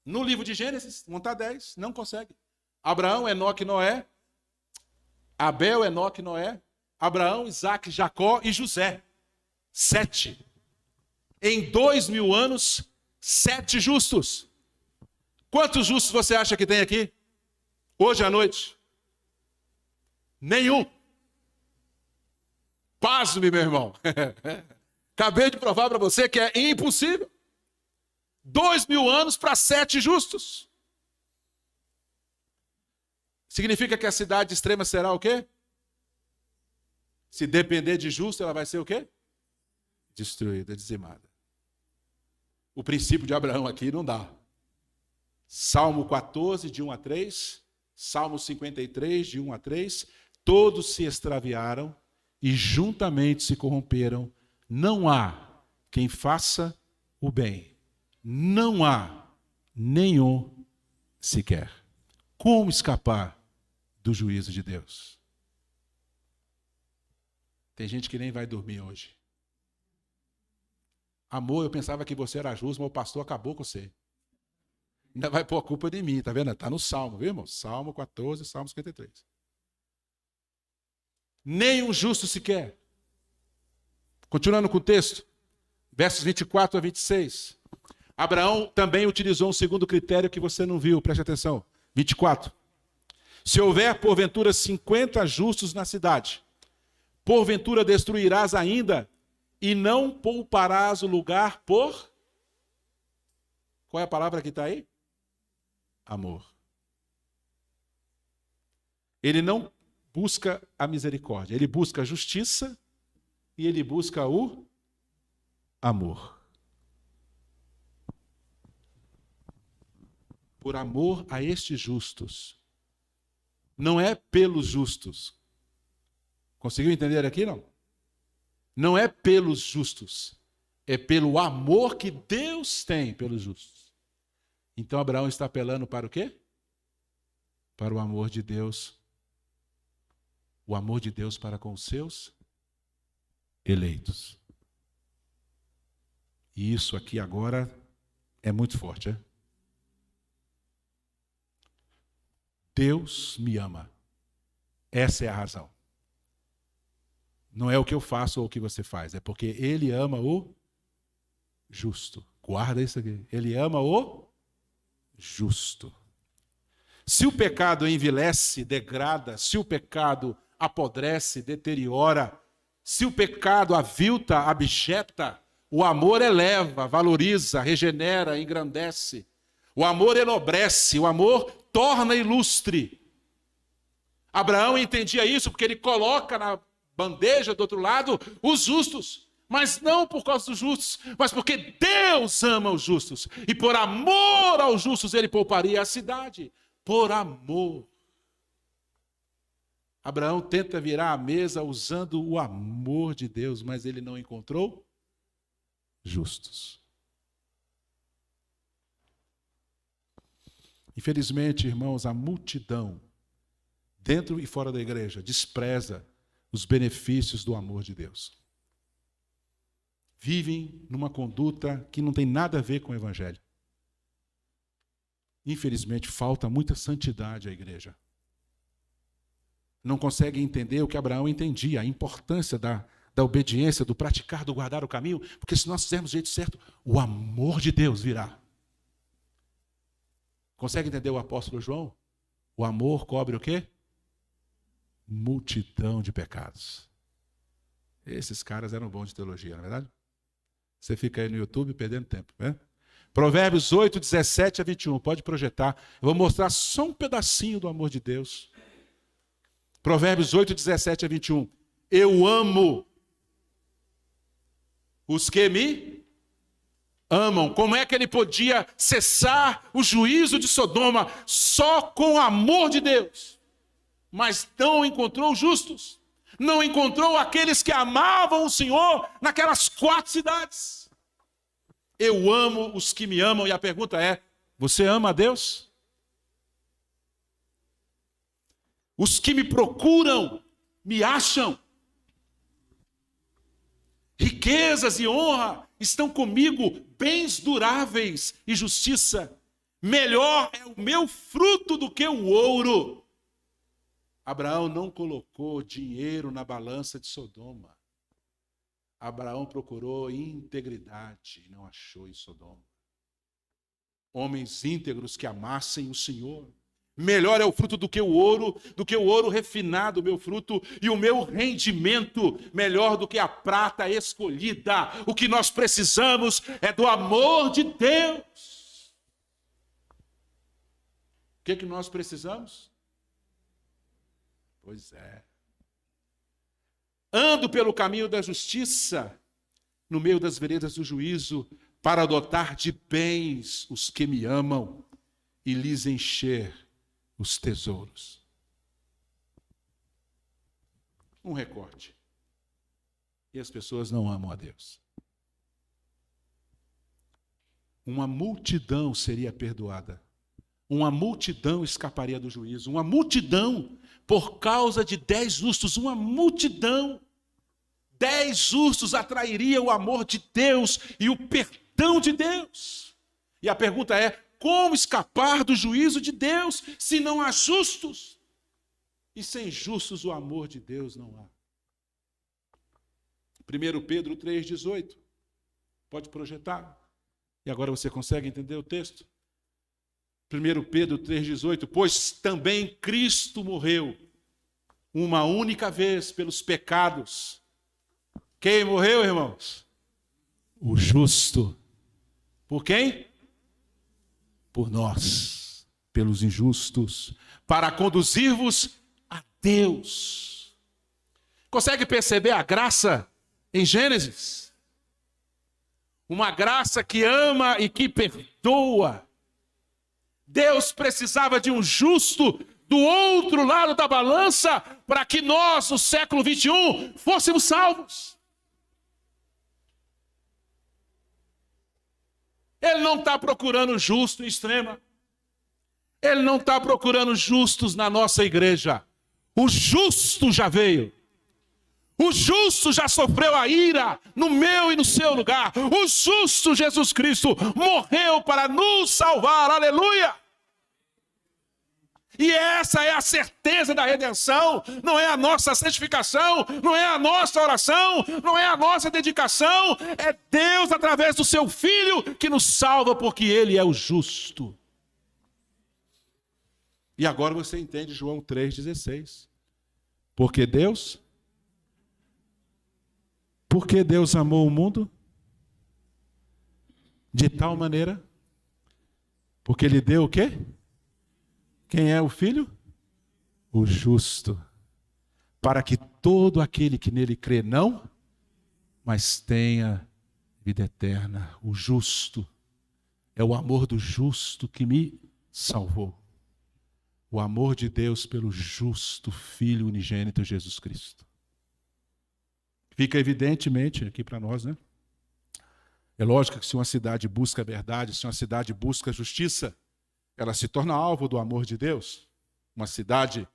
No livro de Gênesis, montar 10. Não consegue. Abraão, Enoque, Noé. Abel, Enoque, Noé. Abraão, Isaac, Jacó e José. 7. Em 2000 anos, 7 justos. Quantos justos você acha que tem aqui? Hoje à noite? Nenhum. Pasme, meu irmão. Acabei de provar para você que é impossível. 2000 anos para 7 justos. Significa que a cidade extrema será o quê? Se depender de justo, ela vai ser o quê? Destruída, dizimada. O princípio de Abraão aqui não dá. Salmo 14, de 1 a 3. Salmo 53, de 1 a 3. Todos se extraviaram e juntamente se corromperam. Não há quem faça o bem. Não há nenhum sequer. Como escapar do juízo de Deus? Tem gente que nem vai dormir hoje. Amor, eu pensava que você era justo, mas o pastor acabou com você. Ainda vai pôr a culpa de mim, tá vendo? Está no Salmo, viu, irmão? Salmo 14, Salmo 53. Nem um justo sequer. Continuando com o texto, versos 24 a 26. Abraão também utilizou um segundo critério que você não viu, preste atenção. 24. Se houver, porventura, 50 justos na cidade, porventura destruirás ainda e não pouparás o lugar por... Qual é a palavra que está aí? Amor. Ele não busca a misericórdia, ele busca a justiça e ele busca o amor. Por amor a estes justos. Não é pelos justos. Conseguiu entender aqui, não? Não é pelos justos. É pelo amor que Deus tem pelos justos. Então Abraão está apelando para o quê? Para o amor de Deus. O amor de Deus para com os seus eleitos. E isso aqui agora é muito forte, é? Deus me ama. Essa é a razão. Não é o que eu faço ou o que você faz, é porque Ele ama o justo. Guarda isso aqui. Ele ama o justo. Se o pecado envilece, degrada, se o pecado apodrece, deteriora, se o pecado avilta, abjeta, o amor eleva, valoriza, regenera, engrandece. O amor enobrece, o amor torna ilustre. Abraão entendia isso porque ele coloca na bandeja do outro lado os justos, mas não por causa dos justos, mas porque Deus ama os justos. E por amor aos justos ele pouparia a cidade. Por amor. Abraão tenta virar a mesa usando o amor de Deus, mas ele não encontrou justos. Infelizmente, irmãos, a multidão, dentro e fora da igreja, despreza os benefícios do amor de Deus. Vivem numa conduta que não tem nada a ver com o evangelho. Infelizmente, falta muita santidade à igreja. Não conseguem entender o que Abraão entendia, a importância da obediência, do praticar, do guardar o caminho, porque se nós fizermos do jeito certo, o amor de Deus virá. Consegue entender o apóstolo João? O amor cobre o quê? Multidão de pecados. Esses caras eram bons de teologia, não é verdade? Você fica aí no YouTube perdendo tempo, né? Provérbios 8, 17 a 21. Pode projetar. Eu vou mostrar só um pedacinho do amor de Deus. Provérbios 8, 17 a 21. Eu amo os que me amam. Como é que ele podia cessar o juízo de Sodoma? Só com o amor de Deus. Mas não encontrou justos. Não encontrou aqueles que amavam o Senhor naquelas 4 cidades. Eu amo os que me amam. E a pergunta é, você ama a Deus? Os que me procuram, me acham. Riquezas e honra estão comigo, bens duráveis e justiça. Melhor é o meu fruto do que o ouro. Abraão não colocou dinheiro na balança de Sodoma. Abraão procurou integridade e não achou em Sodoma. Homens íntegros que amassem o Senhor. Melhor é o fruto do que o ouro refinado, o meu fruto, e o meu rendimento melhor do que a prata escolhida. O que nós precisamos é do amor de Deus. O que nós precisamos? Pois é. Ando pelo caminho da justiça, no meio das veredas do juízo, para adotar de bens os que me amam e lhes encher os tesouros. Um recorte. E as pessoas não amam a Deus. Uma multidão seria perdoada. Uma multidão escaparia do juízo. Uma multidão, por causa de 10 justos, uma multidão. 10 justos atrairia o amor de Deus e o perdão de Deus. E a pergunta é, como escapar do juízo de Deus se não há justos? E sem justos o amor de Deus não há. 1 Pedro 3,18. Pode projetar. E agora você consegue entender o texto? 1 Pedro 3,18. Pois também Cristo morreu uma única vez pelos pecados. Quem morreu, irmãos? O justo. Por quem? Por nós, pelos injustos, para conduzir-vos a Deus. Consegue perceber a graça em Gênesis? Uma graça que ama e que perdoa. Deus precisava de um justo do outro lado da balança para que nós, no século 21, fôssemos salvos. Ele não está procurando justo em extrema. Ele não está procurando justos na nossa igreja. O justo já veio. O justo já sofreu a ira no meu e no seu lugar. O justo Jesus Cristo morreu para nos salvar. Aleluia! E essa é a certeza da redenção, não é a nossa santificação, não é a nossa oração, não é a nossa dedicação, é Deus através do seu Filho que nos salva porque Ele é o justo. E agora você entende João 3,16. Porque Deus amou o mundo de tal maneira, porque Ele deu o quê? Quem é o Filho? O justo. Para que todo aquele que nele crê não, mas tenha vida eterna. O justo. É o amor do justo que me salvou. O amor de Deus pelo justo Filho unigênito Jesus Cristo. Fica evidentemente aqui para nós, né? É lógico que se uma cidade busca a verdade, se uma cidade busca a justiça, ela se torna alvo do amor de Deus. Uma cidade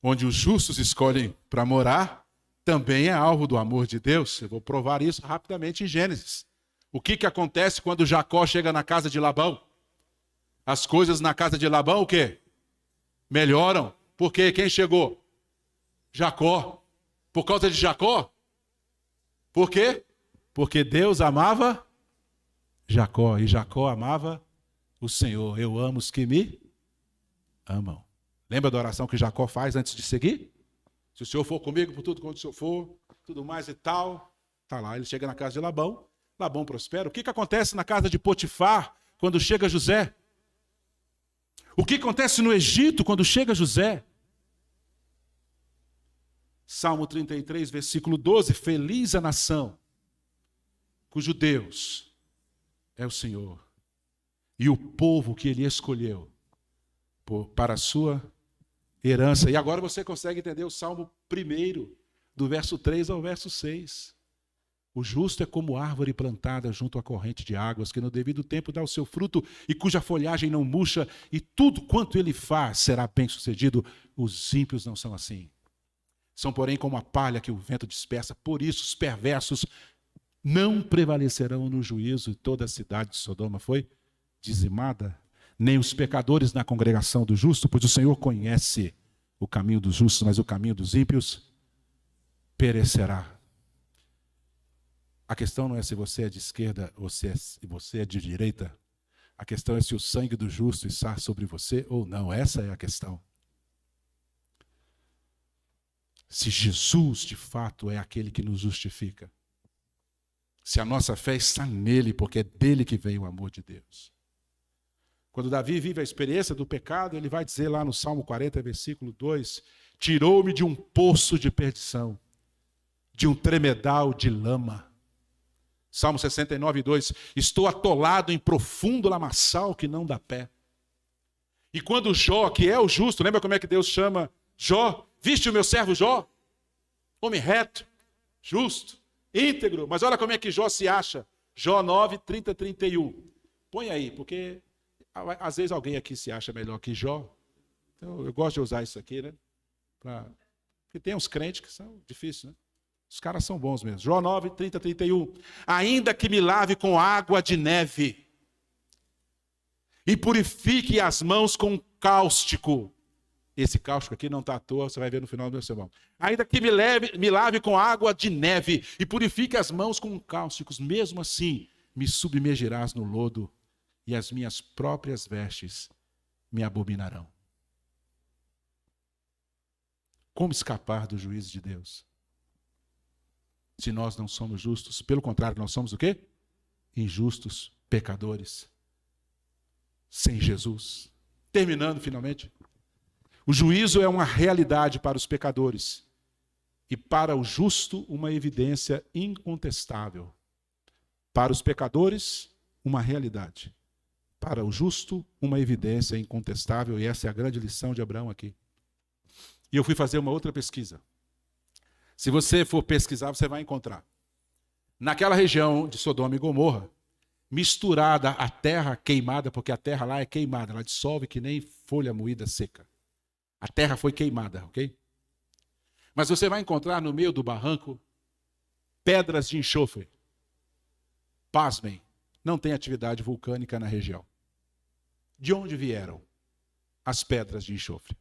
onde os justos escolhem para morar, também é alvo do amor de Deus. Eu vou provar isso rapidamente em Gênesis. O que acontece quando Jacó chega na casa de Labão? As coisas na casa de Labão, o quê? Melhoram. Por quê? Quem chegou? Jacó. Por causa de Jacó? Por quê? Porque Deus amava Jacó e Jacó amava o Senhor. Eu amo os que me amam. Lembra da oração que Jacó faz antes de seguir? Se o Senhor for comigo por tudo quanto o Senhor for, tudo mais e tal. Está lá, ele chega na casa de Labão. Labão prospera. O que acontece na casa de Potifar quando chega José? O que acontece no Egito quando chega José? Salmo 33, versículo 12. Feliz a nação cujo Deus é o Senhor e o povo que ele escolheu para a sua herança. E agora você consegue entender o Salmo 1, do verso 3 ao verso 6. O justo é como árvore plantada junto à corrente de águas, que no devido tempo dá o seu fruto e cuja folhagem não murcha, e tudo quanto ele faz será bem-sucedido. Os ímpios não são assim. São, porém, como a palha que o vento dispersa. Por isso, os perversos não prevalecerão no juízo, e toda a cidade de Sodoma foi dizimada. Nem os pecadores na congregação do justo, pois o Senhor conhece o caminho dos justos, mas o caminho dos ímpios perecerá. A questão não é se você é de esquerda ou se você é de direita. A questão é se o sangue do justo está sobre você ou não. Essa é a questão. Se Jesus, de fato, é aquele que nos justifica. Se a nossa fé está nele, porque é dele que vem o amor de Deus. Quando Davi vive a experiência do pecado, ele vai dizer lá no Salmo 40, versículo 2, tirou-me de um poço de perdição, de um tremedal de lama. Salmo 69, 2, estou atolado em profundo lamaçal que não dá pé. E quando Jó, que é o justo, lembra como é que Deus chama Jó? Viste o meu servo Jó? Homem reto, justo, íntegro. Mas olha como é que Jó se acha. Jó 9, 30, 31. Põe aí, porque às vezes alguém aqui se acha melhor que Jó. Então, eu gosto de usar isso aqui, né? Porque tem uns crentes que são difíceis, né? Os caras são bons mesmo. Jó 9, 30, 31. Ainda que me lave com água de neve e purifique as mãos com cáustico. Esse cáustico aqui não está à toa, você vai ver no final do meu sermão. Ainda que me lave com água de neve e purifique as mãos com cáusticos, mesmo assim me submergirás no lodo e as minhas próprias vestes me abominarão. Como escapar do juízo de Deus? Se nós não somos justos, pelo contrário, nós somos o quê? Injustos, pecadores, sem Jesus. Terminando, finalmente. O juízo é uma realidade para os pecadores e para o justo uma evidência incontestável. Para os pecadores, uma realidade. Para o justo, uma evidência incontestável, e essa é a grande lição de Abraão aqui. E eu fui fazer uma outra pesquisa. Se você for pesquisar, você vai encontrar. Naquela região de Sodoma e Gomorra, misturada a terra queimada, porque a terra lá é queimada, ela dissolve que nem folha moída seca. A terra foi queimada, ok? Mas você vai encontrar no meio do barranco pedras de enxofre. Pasmem, não tem atividade vulcânica na região. De onde vieram as pedras de enxofre?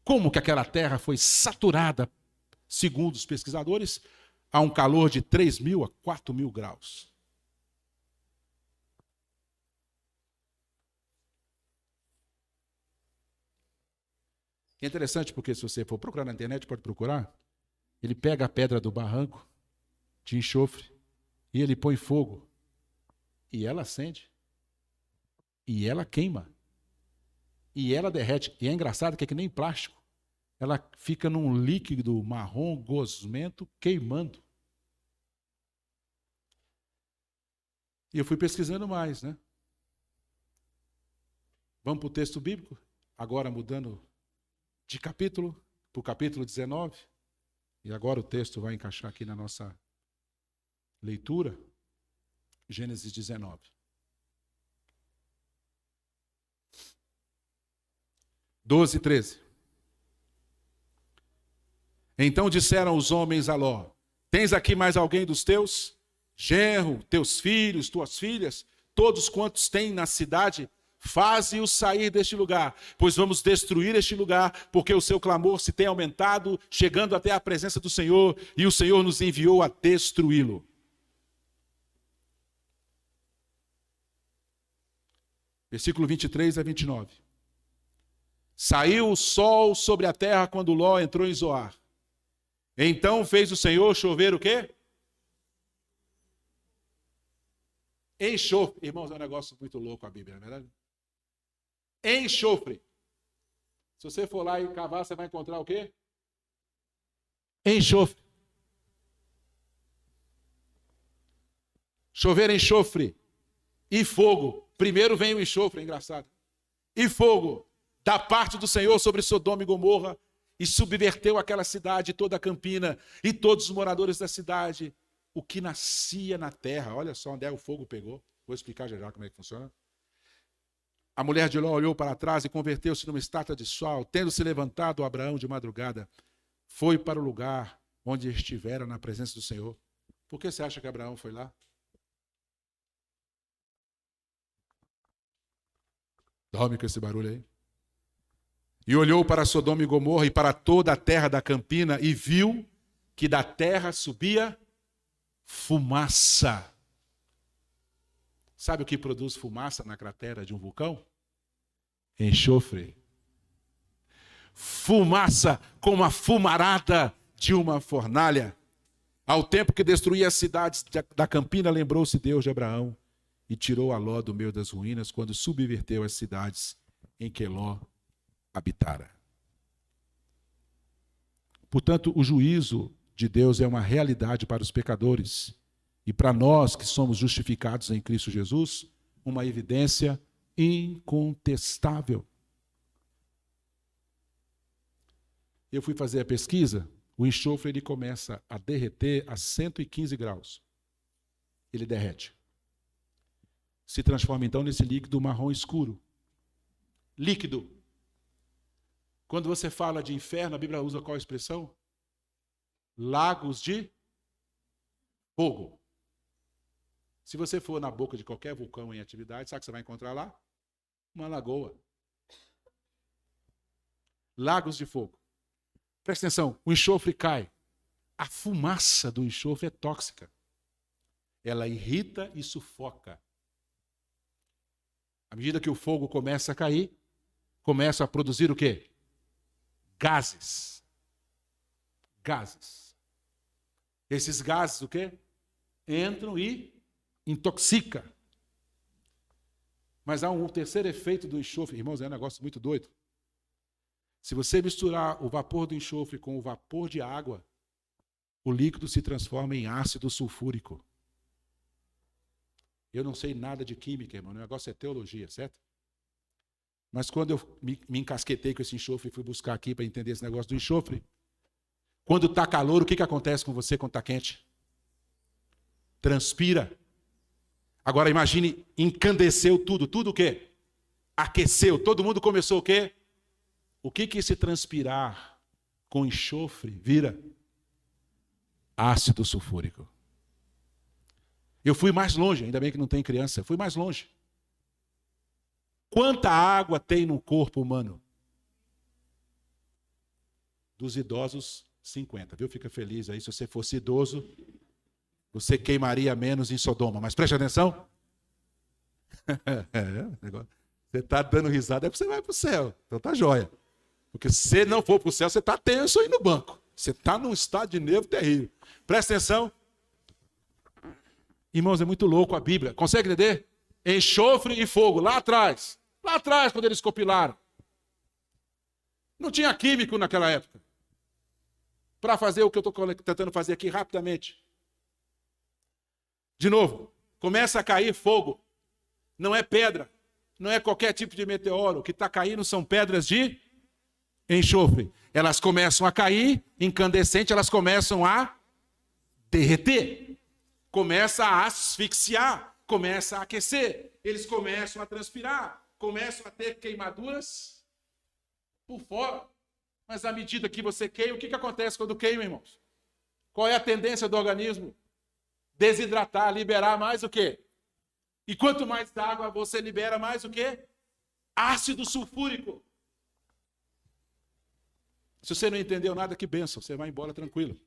Como que aquela terra foi saturada, segundo os pesquisadores, a um calor de 3.000 a 4.000 graus? É interessante porque se você for procurar na internet, pode procurar, ele pega a pedra do barranco de enxofre e ele põe fogo e ela acende e ela queima e ela derrete. E é engraçado que é que nem plástico. Ela fica num líquido marrom gosmento queimando. E eu fui pesquisando mais, né? Vamos para o texto bíblico, agora mudando de capítulo para o capítulo 19. E agora o texto vai encaixar aqui na nossa leitura. Gênesis 19. (12 e 13). Então disseram os homens a Ló: tens aqui mais alguém dos teus? Genro, teus filhos, tuas filhas, todos quantos têm na cidade, faze-os sair deste lugar, pois vamos destruir este lugar, porque o seu clamor se tem aumentado, chegando até a presença do Senhor, e o Senhor nos enviou a destruí-lo. Versículo 23 a 29. Saiu o sol sobre a terra quando Ló entrou em Zoar. Então fez o Senhor chover o quê? Enxofre. Irmãos, é um negócio muito louco a Bíblia, não é verdade? Enxofre. Se você for lá e cavar, você vai encontrar o quê? Enxofre. Chover enxofre e fogo. Primeiro vem o enxofre, é engraçado. E fogo da parte do Senhor sobre Sodoma e Gomorra, e subverteu aquela cidade, toda a campina, e todos os moradores da cidade, o que nascia na terra. Olha só onde é o fogo pegou. Vou explicar já como é que funciona. A mulher de Ló olhou para trás e converteu-se numa estátua de sol. Tendo se levantado, Abraão de madrugada foi para o lugar onde estivera na presença do Senhor. Por que você acha que Abraão foi lá? Dorme com esse barulho aí. E olhou para Sodoma e Gomorra e para toda a terra da campina e viu que da terra subia fumaça. Sabe o que produz fumaça na cratera de um vulcão? Enxofre. Fumaça como a fumarada de uma fornalha. Ao tempo que destruía as cidades da campina, lembrou-se Deus de Abraão e tirou a Ló do meio das ruínas quando subverteu as cidades em que Ló habitara. Portanto, o juízo de Deus é uma realidade para os pecadores e para nós que somos justificados em Cristo Jesus, uma evidência incontestável. Eu fui fazer a pesquisa, o enxofre ele começa a derreter a 115 graus. Ele derrete. Se transforma então nesse líquido marrom escuro. Líquido. Quando você fala de inferno, a Bíblia usa qual expressão? Lagos de fogo. Se você for na boca de qualquer vulcão em atividade, sabe o que você vai encontrar lá? Uma lagoa. Lagos de fogo. Presta atenção, o enxofre cai. A fumaça do enxofre é tóxica. Ela irrita e sufoca. À medida que o fogo começa a cair, começa a produzir o quê? Gases. Gases. Esses gases, o quê? Entram e intoxica. Mas há um terceiro efeito do enxofre. Irmãos, é um negócio muito doido. Se você misturar o vapor do enxofre com o vapor de água, o líquido se transforma em ácido sulfúrico. Eu não sei nada de química, irmão. O negócio é teologia, certo? Mas quando eu me encasquetei com esse enxofre e fui buscar aqui para entender esse negócio do enxofre, quando está calor, o que acontece com você quando está quente? Transpira. Agora imagine, encandeceu tudo. Tudo o quê? Aqueceu. Todo mundo começou o quê? O que esse transpirar com enxofre vira? Ácido sulfúrico. Eu fui mais longe, ainda bem que não tem criança, eu fui mais longe. Quanta água tem no corpo humano? Dos idosos, 50, viu? Fica feliz aí, se você fosse idoso, você queimaria menos em Sodoma. Mas preste atenção. Você está dando risada, é porque você vai para o céu. Então tá jóia. Porque se você não for para o céu, você está tenso aí no banco. Você está num estado de nervo terrível. Presta atenção. Irmãos, é muito louco a Bíblia. Consegue entender? Enxofre e fogo, lá atrás. Lá atrás, quando eles compilaram. Não tinha químico naquela época. Para fazer o que eu estou tentando fazer aqui rapidamente. De novo, começa a cair fogo. Não é pedra. Não é qualquer tipo de meteoro. O que está caindo são pedras de enxofre. Elas começam a cair, incandescente, elas começam a derreter. Começa a asfixiar, começa a aquecer. Eles começam a transpirar, começam a ter queimaduras por fora. Mas à medida que você queima, o que acontece quando queima, irmãos? Qual é a tendência do organismo? Desidratar, liberar mais o quê? E quanto mais água você libera, mais o quê? Ácido sulfúrico. Se você não entendeu nada, que bênção, você vai embora tranquilo.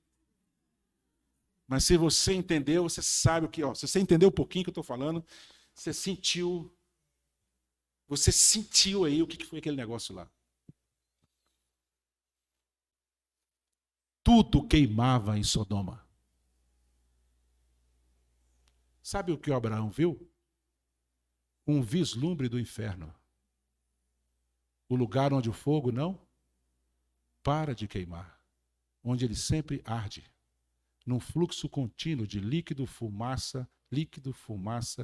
Mas se você entendeu, você sabe o que, se você entendeu um pouquinho que eu estou falando, você sentiu aí o que foi aquele negócio lá. Tudo queimava em Sodoma. Sabe o que o Abraão viu? Um vislumbre do inferno. O lugar onde o fogo não para de queimar. Onde ele sempre arde. Num fluxo contínuo de líquido, fumaça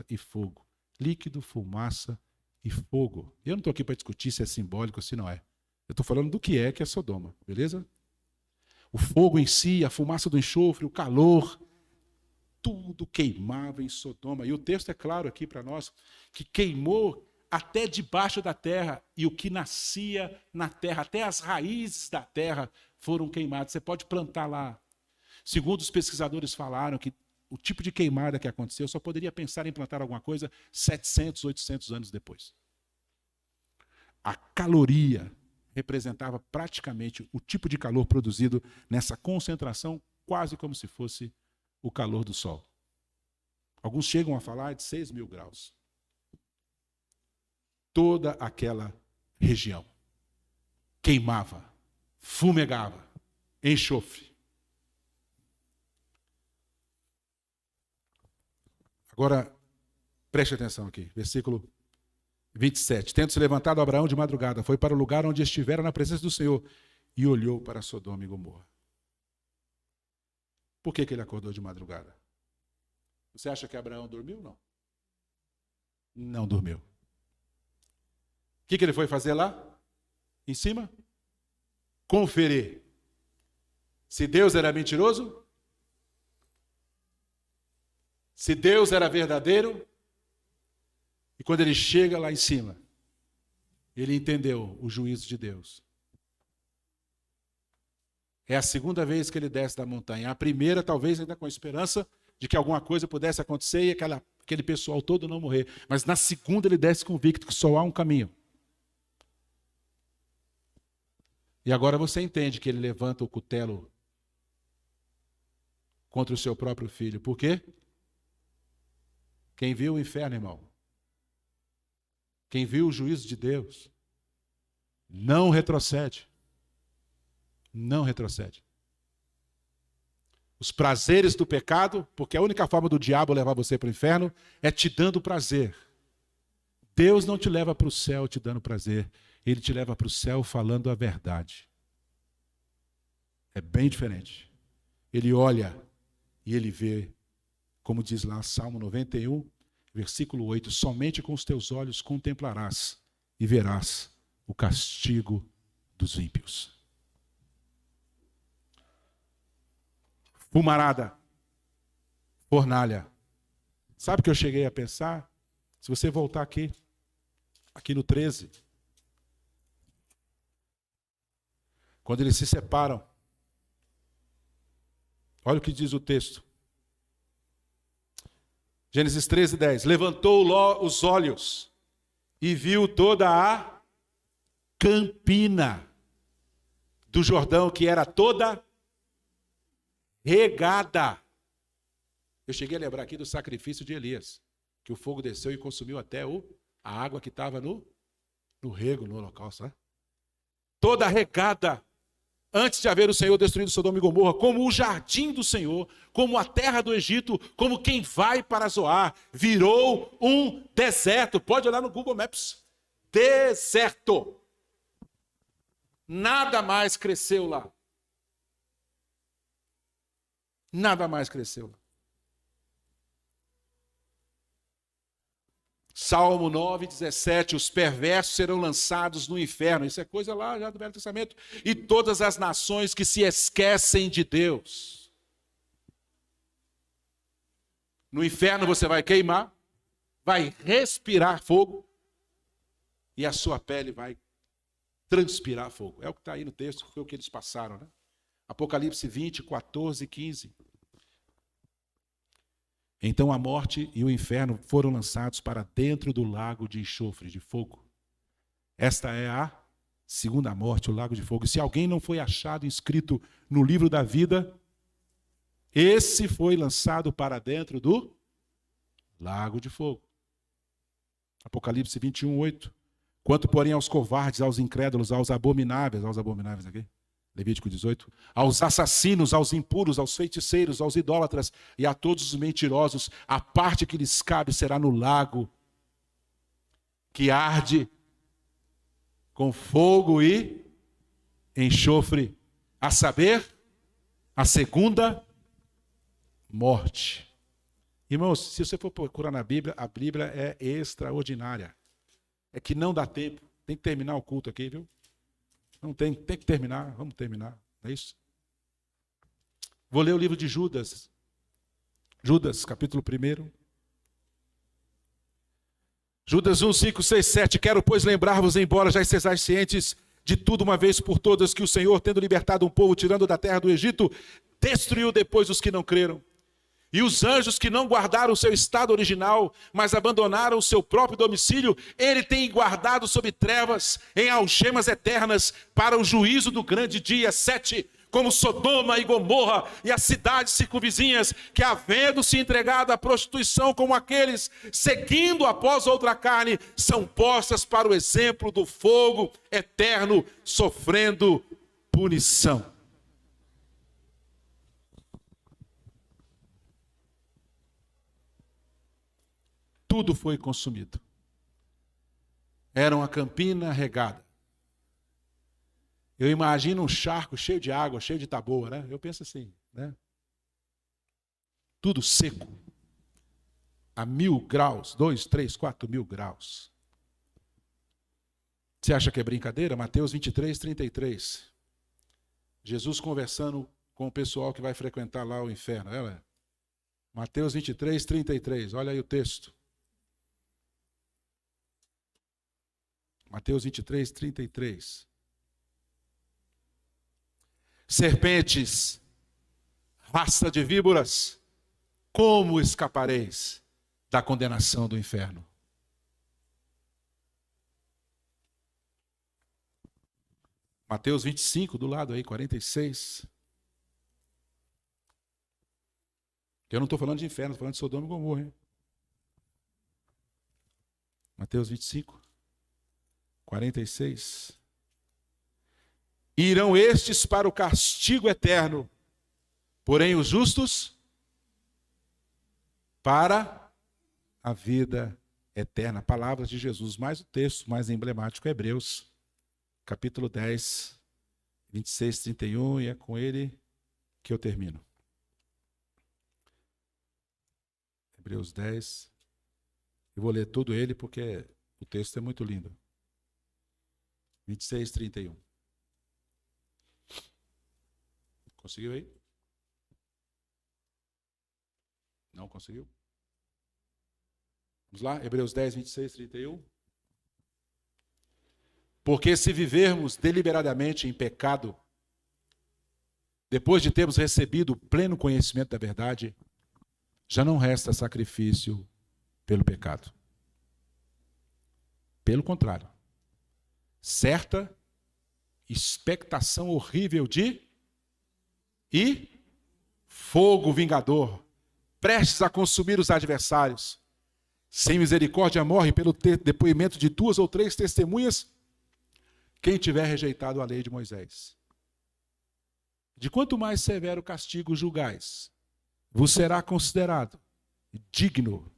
e fogo. Líquido, fumaça e fogo. Eu não estou aqui para discutir se é simbólico ou se não é. Eu estou falando do que é Sodoma, beleza? O fogo em si, a fumaça do enxofre, o calor, tudo queimava em Sodoma. E o texto é claro aqui para nós, que queimou até debaixo da terra, e o que nascia na terra, até as raízes da terra foram queimadas. Você pode plantar lá. Segundo os pesquisadores falaram que o tipo de queimada que aconteceu só poderia pensar em plantar alguma coisa 700, 800 anos depois. A caloria representava praticamente o tipo de calor produzido nessa concentração, quase como se fosse o calor do sol. Alguns chegam a falar de 6.000 graus. Toda aquela região queimava, fumegava, enxofre. Agora, preste atenção aqui, versículo 27. Tendo se levantado Abraão de madrugada, foi para o lugar onde estivera na presença do Senhor e olhou para Sodoma e Gomorra. Por que ele acordou de madrugada? Você acha que Abraão dormiu? Não. Não dormiu. O que ele foi fazer lá? Em cima? Conferir se Deus era mentiroso, se Deus era verdadeiro. E quando ele chega lá em cima, ele entendeu o juízo de Deus. É a segunda vez que ele desce da montanha. A primeira, talvez ainda com a esperança de que alguma coisa pudesse acontecer e aquele pessoal todo não morrer. Mas na segunda ele desce convicto que só há um caminho. E agora você entende que ele levanta o cutelo contra o seu próprio filho. Por quê? Quem viu o inferno, irmão? Quem viu o juízo de Deus não retrocede. Não retrocede. Os prazeres do pecado, porque a única forma do diabo levar você para o inferno é te dando prazer. Deus não te leva para o céu te dando prazer. Ele te leva para o céu falando a verdade. É bem diferente. Ele olha e ele vê, como diz lá Salmo 91, versículo 8, somente com os teus olhos contemplarás e verás o castigo dos ímpios. Fumarada, fornalha. Sabe o que eu cheguei a pensar? Se você voltar aqui no 13, quando eles se separam, olha o que diz o texto. Gênesis 13, 10. Levantou Ló os olhos e viu toda a campina do Jordão, que era toda regada. Eu cheguei a lembrar aqui do sacrifício de Elias, que o fogo desceu e consumiu até a água que estava no rego, no holocausto. Né? Toda regada. Antes de haver o Senhor destruído Sodoma e Gomorra, como o jardim do Senhor, como a terra do Egito, como quem vai para Zoar, virou um deserto. Pode olhar no Google Maps. Deserto. Nada mais cresceu lá. Nada mais cresceu lá. Salmo 9, 17, os perversos serão lançados no inferno. Isso é coisa lá já do Velho Testamento. E todas as nações que se esquecem de Deus. No inferno você vai queimar, vai respirar fogo e a sua pele vai transpirar fogo. É o que está aí no texto, foi o que eles passaram, né? Apocalipse 20, 14 e 15. Então a morte e o inferno foram lançados para dentro do lago de enxofre, de fogo. Esta é a segunda morte, o lago de fogo. E se alguém não foi achado inscrito no livro da vida, esse foi lançado para dentro do lago de fogo. Apocalipse 21, 8. Quanto, porém, aos covardes, aos incrédulos, aos abomináveis aqui, Levítico 18, aos assassinos, aos impuros, aos feiticeiros, aos idólatras e a todos os mentirosos, a parte que lhes cabe será no lago que arde com fogo e enxofre, a saber, a segunda morte. Irmãos, se você for procurar na Bíblia, a Bíblia é extraordinária. É que não dá tempo. Tem que terminar o culto aqui, viu? Não tem que terminar, vamos terminar, não é isso? Vou ler o livro de Judas. Judas, capítulo 1. Judas 1, 5, 6, 7. Quero, pois, lembrar-vos, embora já estejais cientes de tudo uma vez por todas, que o Senhor, tendo libertado um povo, tirando da terra do Egito, destruiu depois os que não creram. E os anjos que não guardaram o seu estado original, mas abandonaram o seu próprio domicílio, ele tem guardado sob trevas, em algemas eternas, para o juízo do grande dia. 7. Como Sodoma e Gomorra e as cidades circunvizinhas, que havendo se entregado à prostituição como aqueles, seguindo após outra carne, são postas para o exemplo do fogo eterno, sofrendo punição. Tudo foi consumido. Era uma campina regada. Eu imagino um charco cheio de água, cheio de taboa, né? Eu penso assim, né? Tudo seco. A 1000 graus, 2, 3, 4 mil graus. Você acha que é brincadeira? Mateus 23, 33. Jesus conversando com o pessoal que vai frequentar lá o inferno. Ela? Mateus 23, 33. Olha aí o texto. Mateus 23, 33. Serpentes, raça de víboras, como escapareis da condenação do inferno? Mateus 25, do lado aí, 46. Eu não estou falando de inferno, estou falando de Sodoma e Gomorra, hein? Mateus 25, 46. Irão estes para o castigo eterno, porém os justos para a vida eterna. Palavras de Jesus, mais o texto mais emblemático, Hebreus, capítulo 10, 26, 31, e é com ele que eu termino. Hebreus 10, eu vou ler todo ele porque o texto é muito lindo. 26, 31. Conseguiu aí? Não conseguiu? Vamos lá, Hebreus 10, 26, 31. Porque se vivermos deliberadamente em pecado, depois de termos recebido o pleno conhecimento da verdade, já não resta sacrifício pelo pecado. Pelo contrário, certa expectação horrível de e fogo vingador, prestes a consumir os adversários. Sem misericórdia morre pelo depoimento de 2 ou 3 testemunhas quem tiver rejeitado a lei de Moisés. De quanto mais severo castigo julgais, vos será considerado digno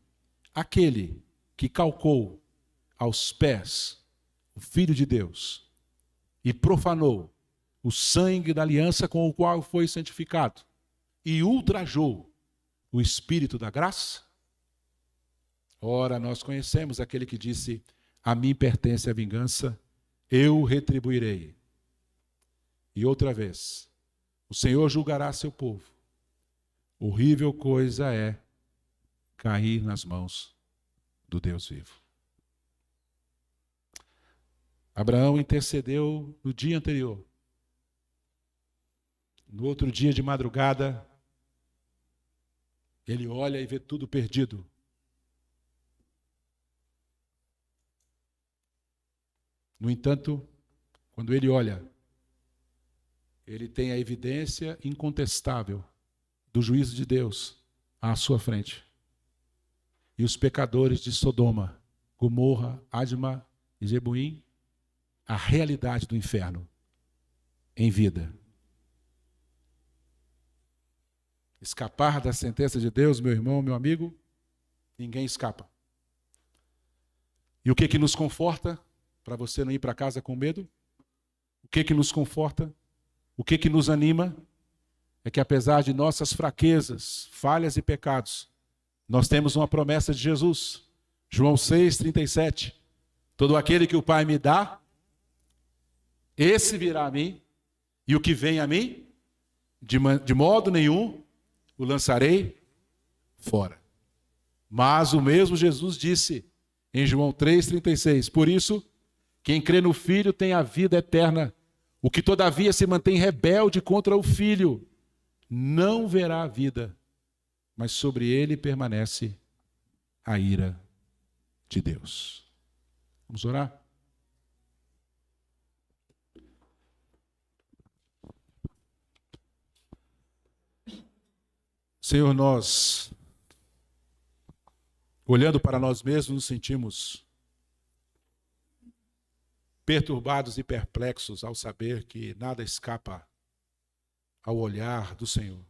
aquele que calcou aos pés o Filho de Deus e profanou o sangue da aliança com o qual foi santificado e ultrajou o Espírito da graça? Ora, nós conhecemos aquele que disse: a mim pertence a vingança, eu retribuirei. E outra vez, o Senhor julgará seu povo. Horrível coisa é cair nas mãos do Deus vivo. Abraão intercedeu no dia anterior. No outro dia de madrugada, ele olha e vê tudo perdido. No entanto, quando ele olha, ele tem a evidência incontestável do juízo de Deus à sua frente. E os pecadores de Sodoma, Gomorra, Adma e Jebuim, a realidade do inferno em vida. Escapar da sentença de Deus, meu irmão, meu amigo, ninguém escapa. E o que nos conforta para você não ir para casa com medo? O que nos conforta? O que nos anima? É que apesar de nossas fraquezas, falhas e pecados, nós temos uma promessa de Jesus. João 6, 37. Todo aquele que o Pai me dá, esse virá a mim, e o que vem a mim, de modo nenhum o lançarei fora. Mas o mesmo Jesus disse em João 3,36, por isso, quem crê no Filho tem a vida eterna. O que todavia se mantém rebelde contra o Filho, não verá a vida, mas sobre ele permanece a ira de Deus. Vamos orar? Senhor, nós, olhando para nós mesmos, nos sentimos perturbados e perplexos ao saber que nada escapa ao olhar do Senhor.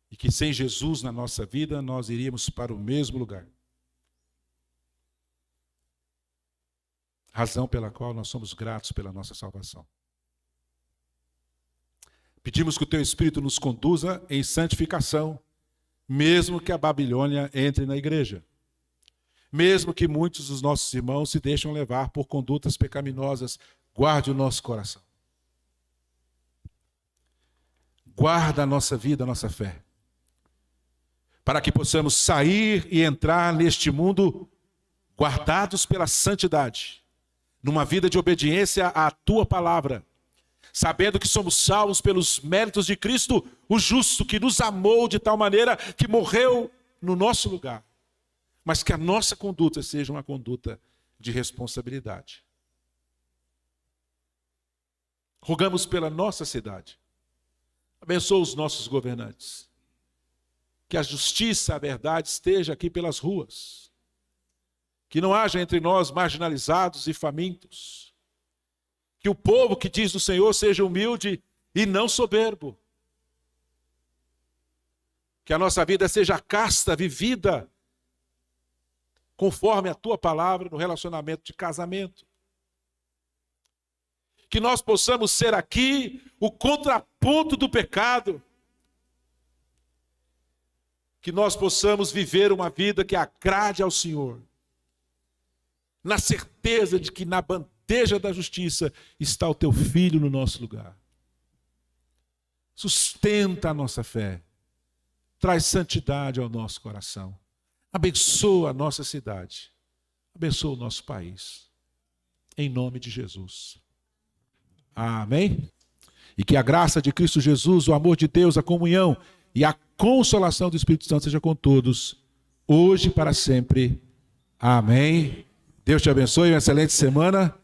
E que sem Jesus na nossa vida, nós iríamos para o mesmo lugar. Razão pela qual nós somos gratos pela nossa salvação. Pedimos que o Teu Espírito nos conduza em santificação, mesmo que a Babilônia entre na igreja. Mesmo que muitos dos nossos irmãos se deixam levar por condutas pecaminosas, guarde o nosso coração. Guarda a nossa vida, a nossa fé. Para que possamos sair e entrar neste mundo guardados pela santidade, numa vida de obediência à Tua palavra, sabendo que somos salvos pelos méritos de Cristo, o justo, que nos amou de tal maneira que morreu no nosso lugar. Mas que a nossa conduta seja uma conduta de responsabilidade. Rogamos pela nossa cidade. Abençoa os nossos governantes. Que a justiça, a verdade esteja aqui pelas ruas. Que não haja entre nós marginalizados e famintos. Que o povo que diz do Senhor seja humilde e não soberbo. Que a nossa vida seja casta, vivida, conforme a Tua palavra no relacionamento de casamento. Que nós possamos ser aqui o contraponto do pecado. Que nós possamos viver uma vida que agrade ao Senhor. Na certeza de que na bandeja da justiça está o Teu Filho no nosso lugar. Sustenta a nossa fé. Traz santidade ao nosso coração. Abençoa a nossa cidade. Abençoa o nosso país. Em nome de Jesus. Amém? E que a graça de Cristo Jesus, o amor de Deus, a comunhão e a consolação do Espírito Santo seja com todos, hoje e para sempre. Amém. Deus te abençoe, uma excelente semana.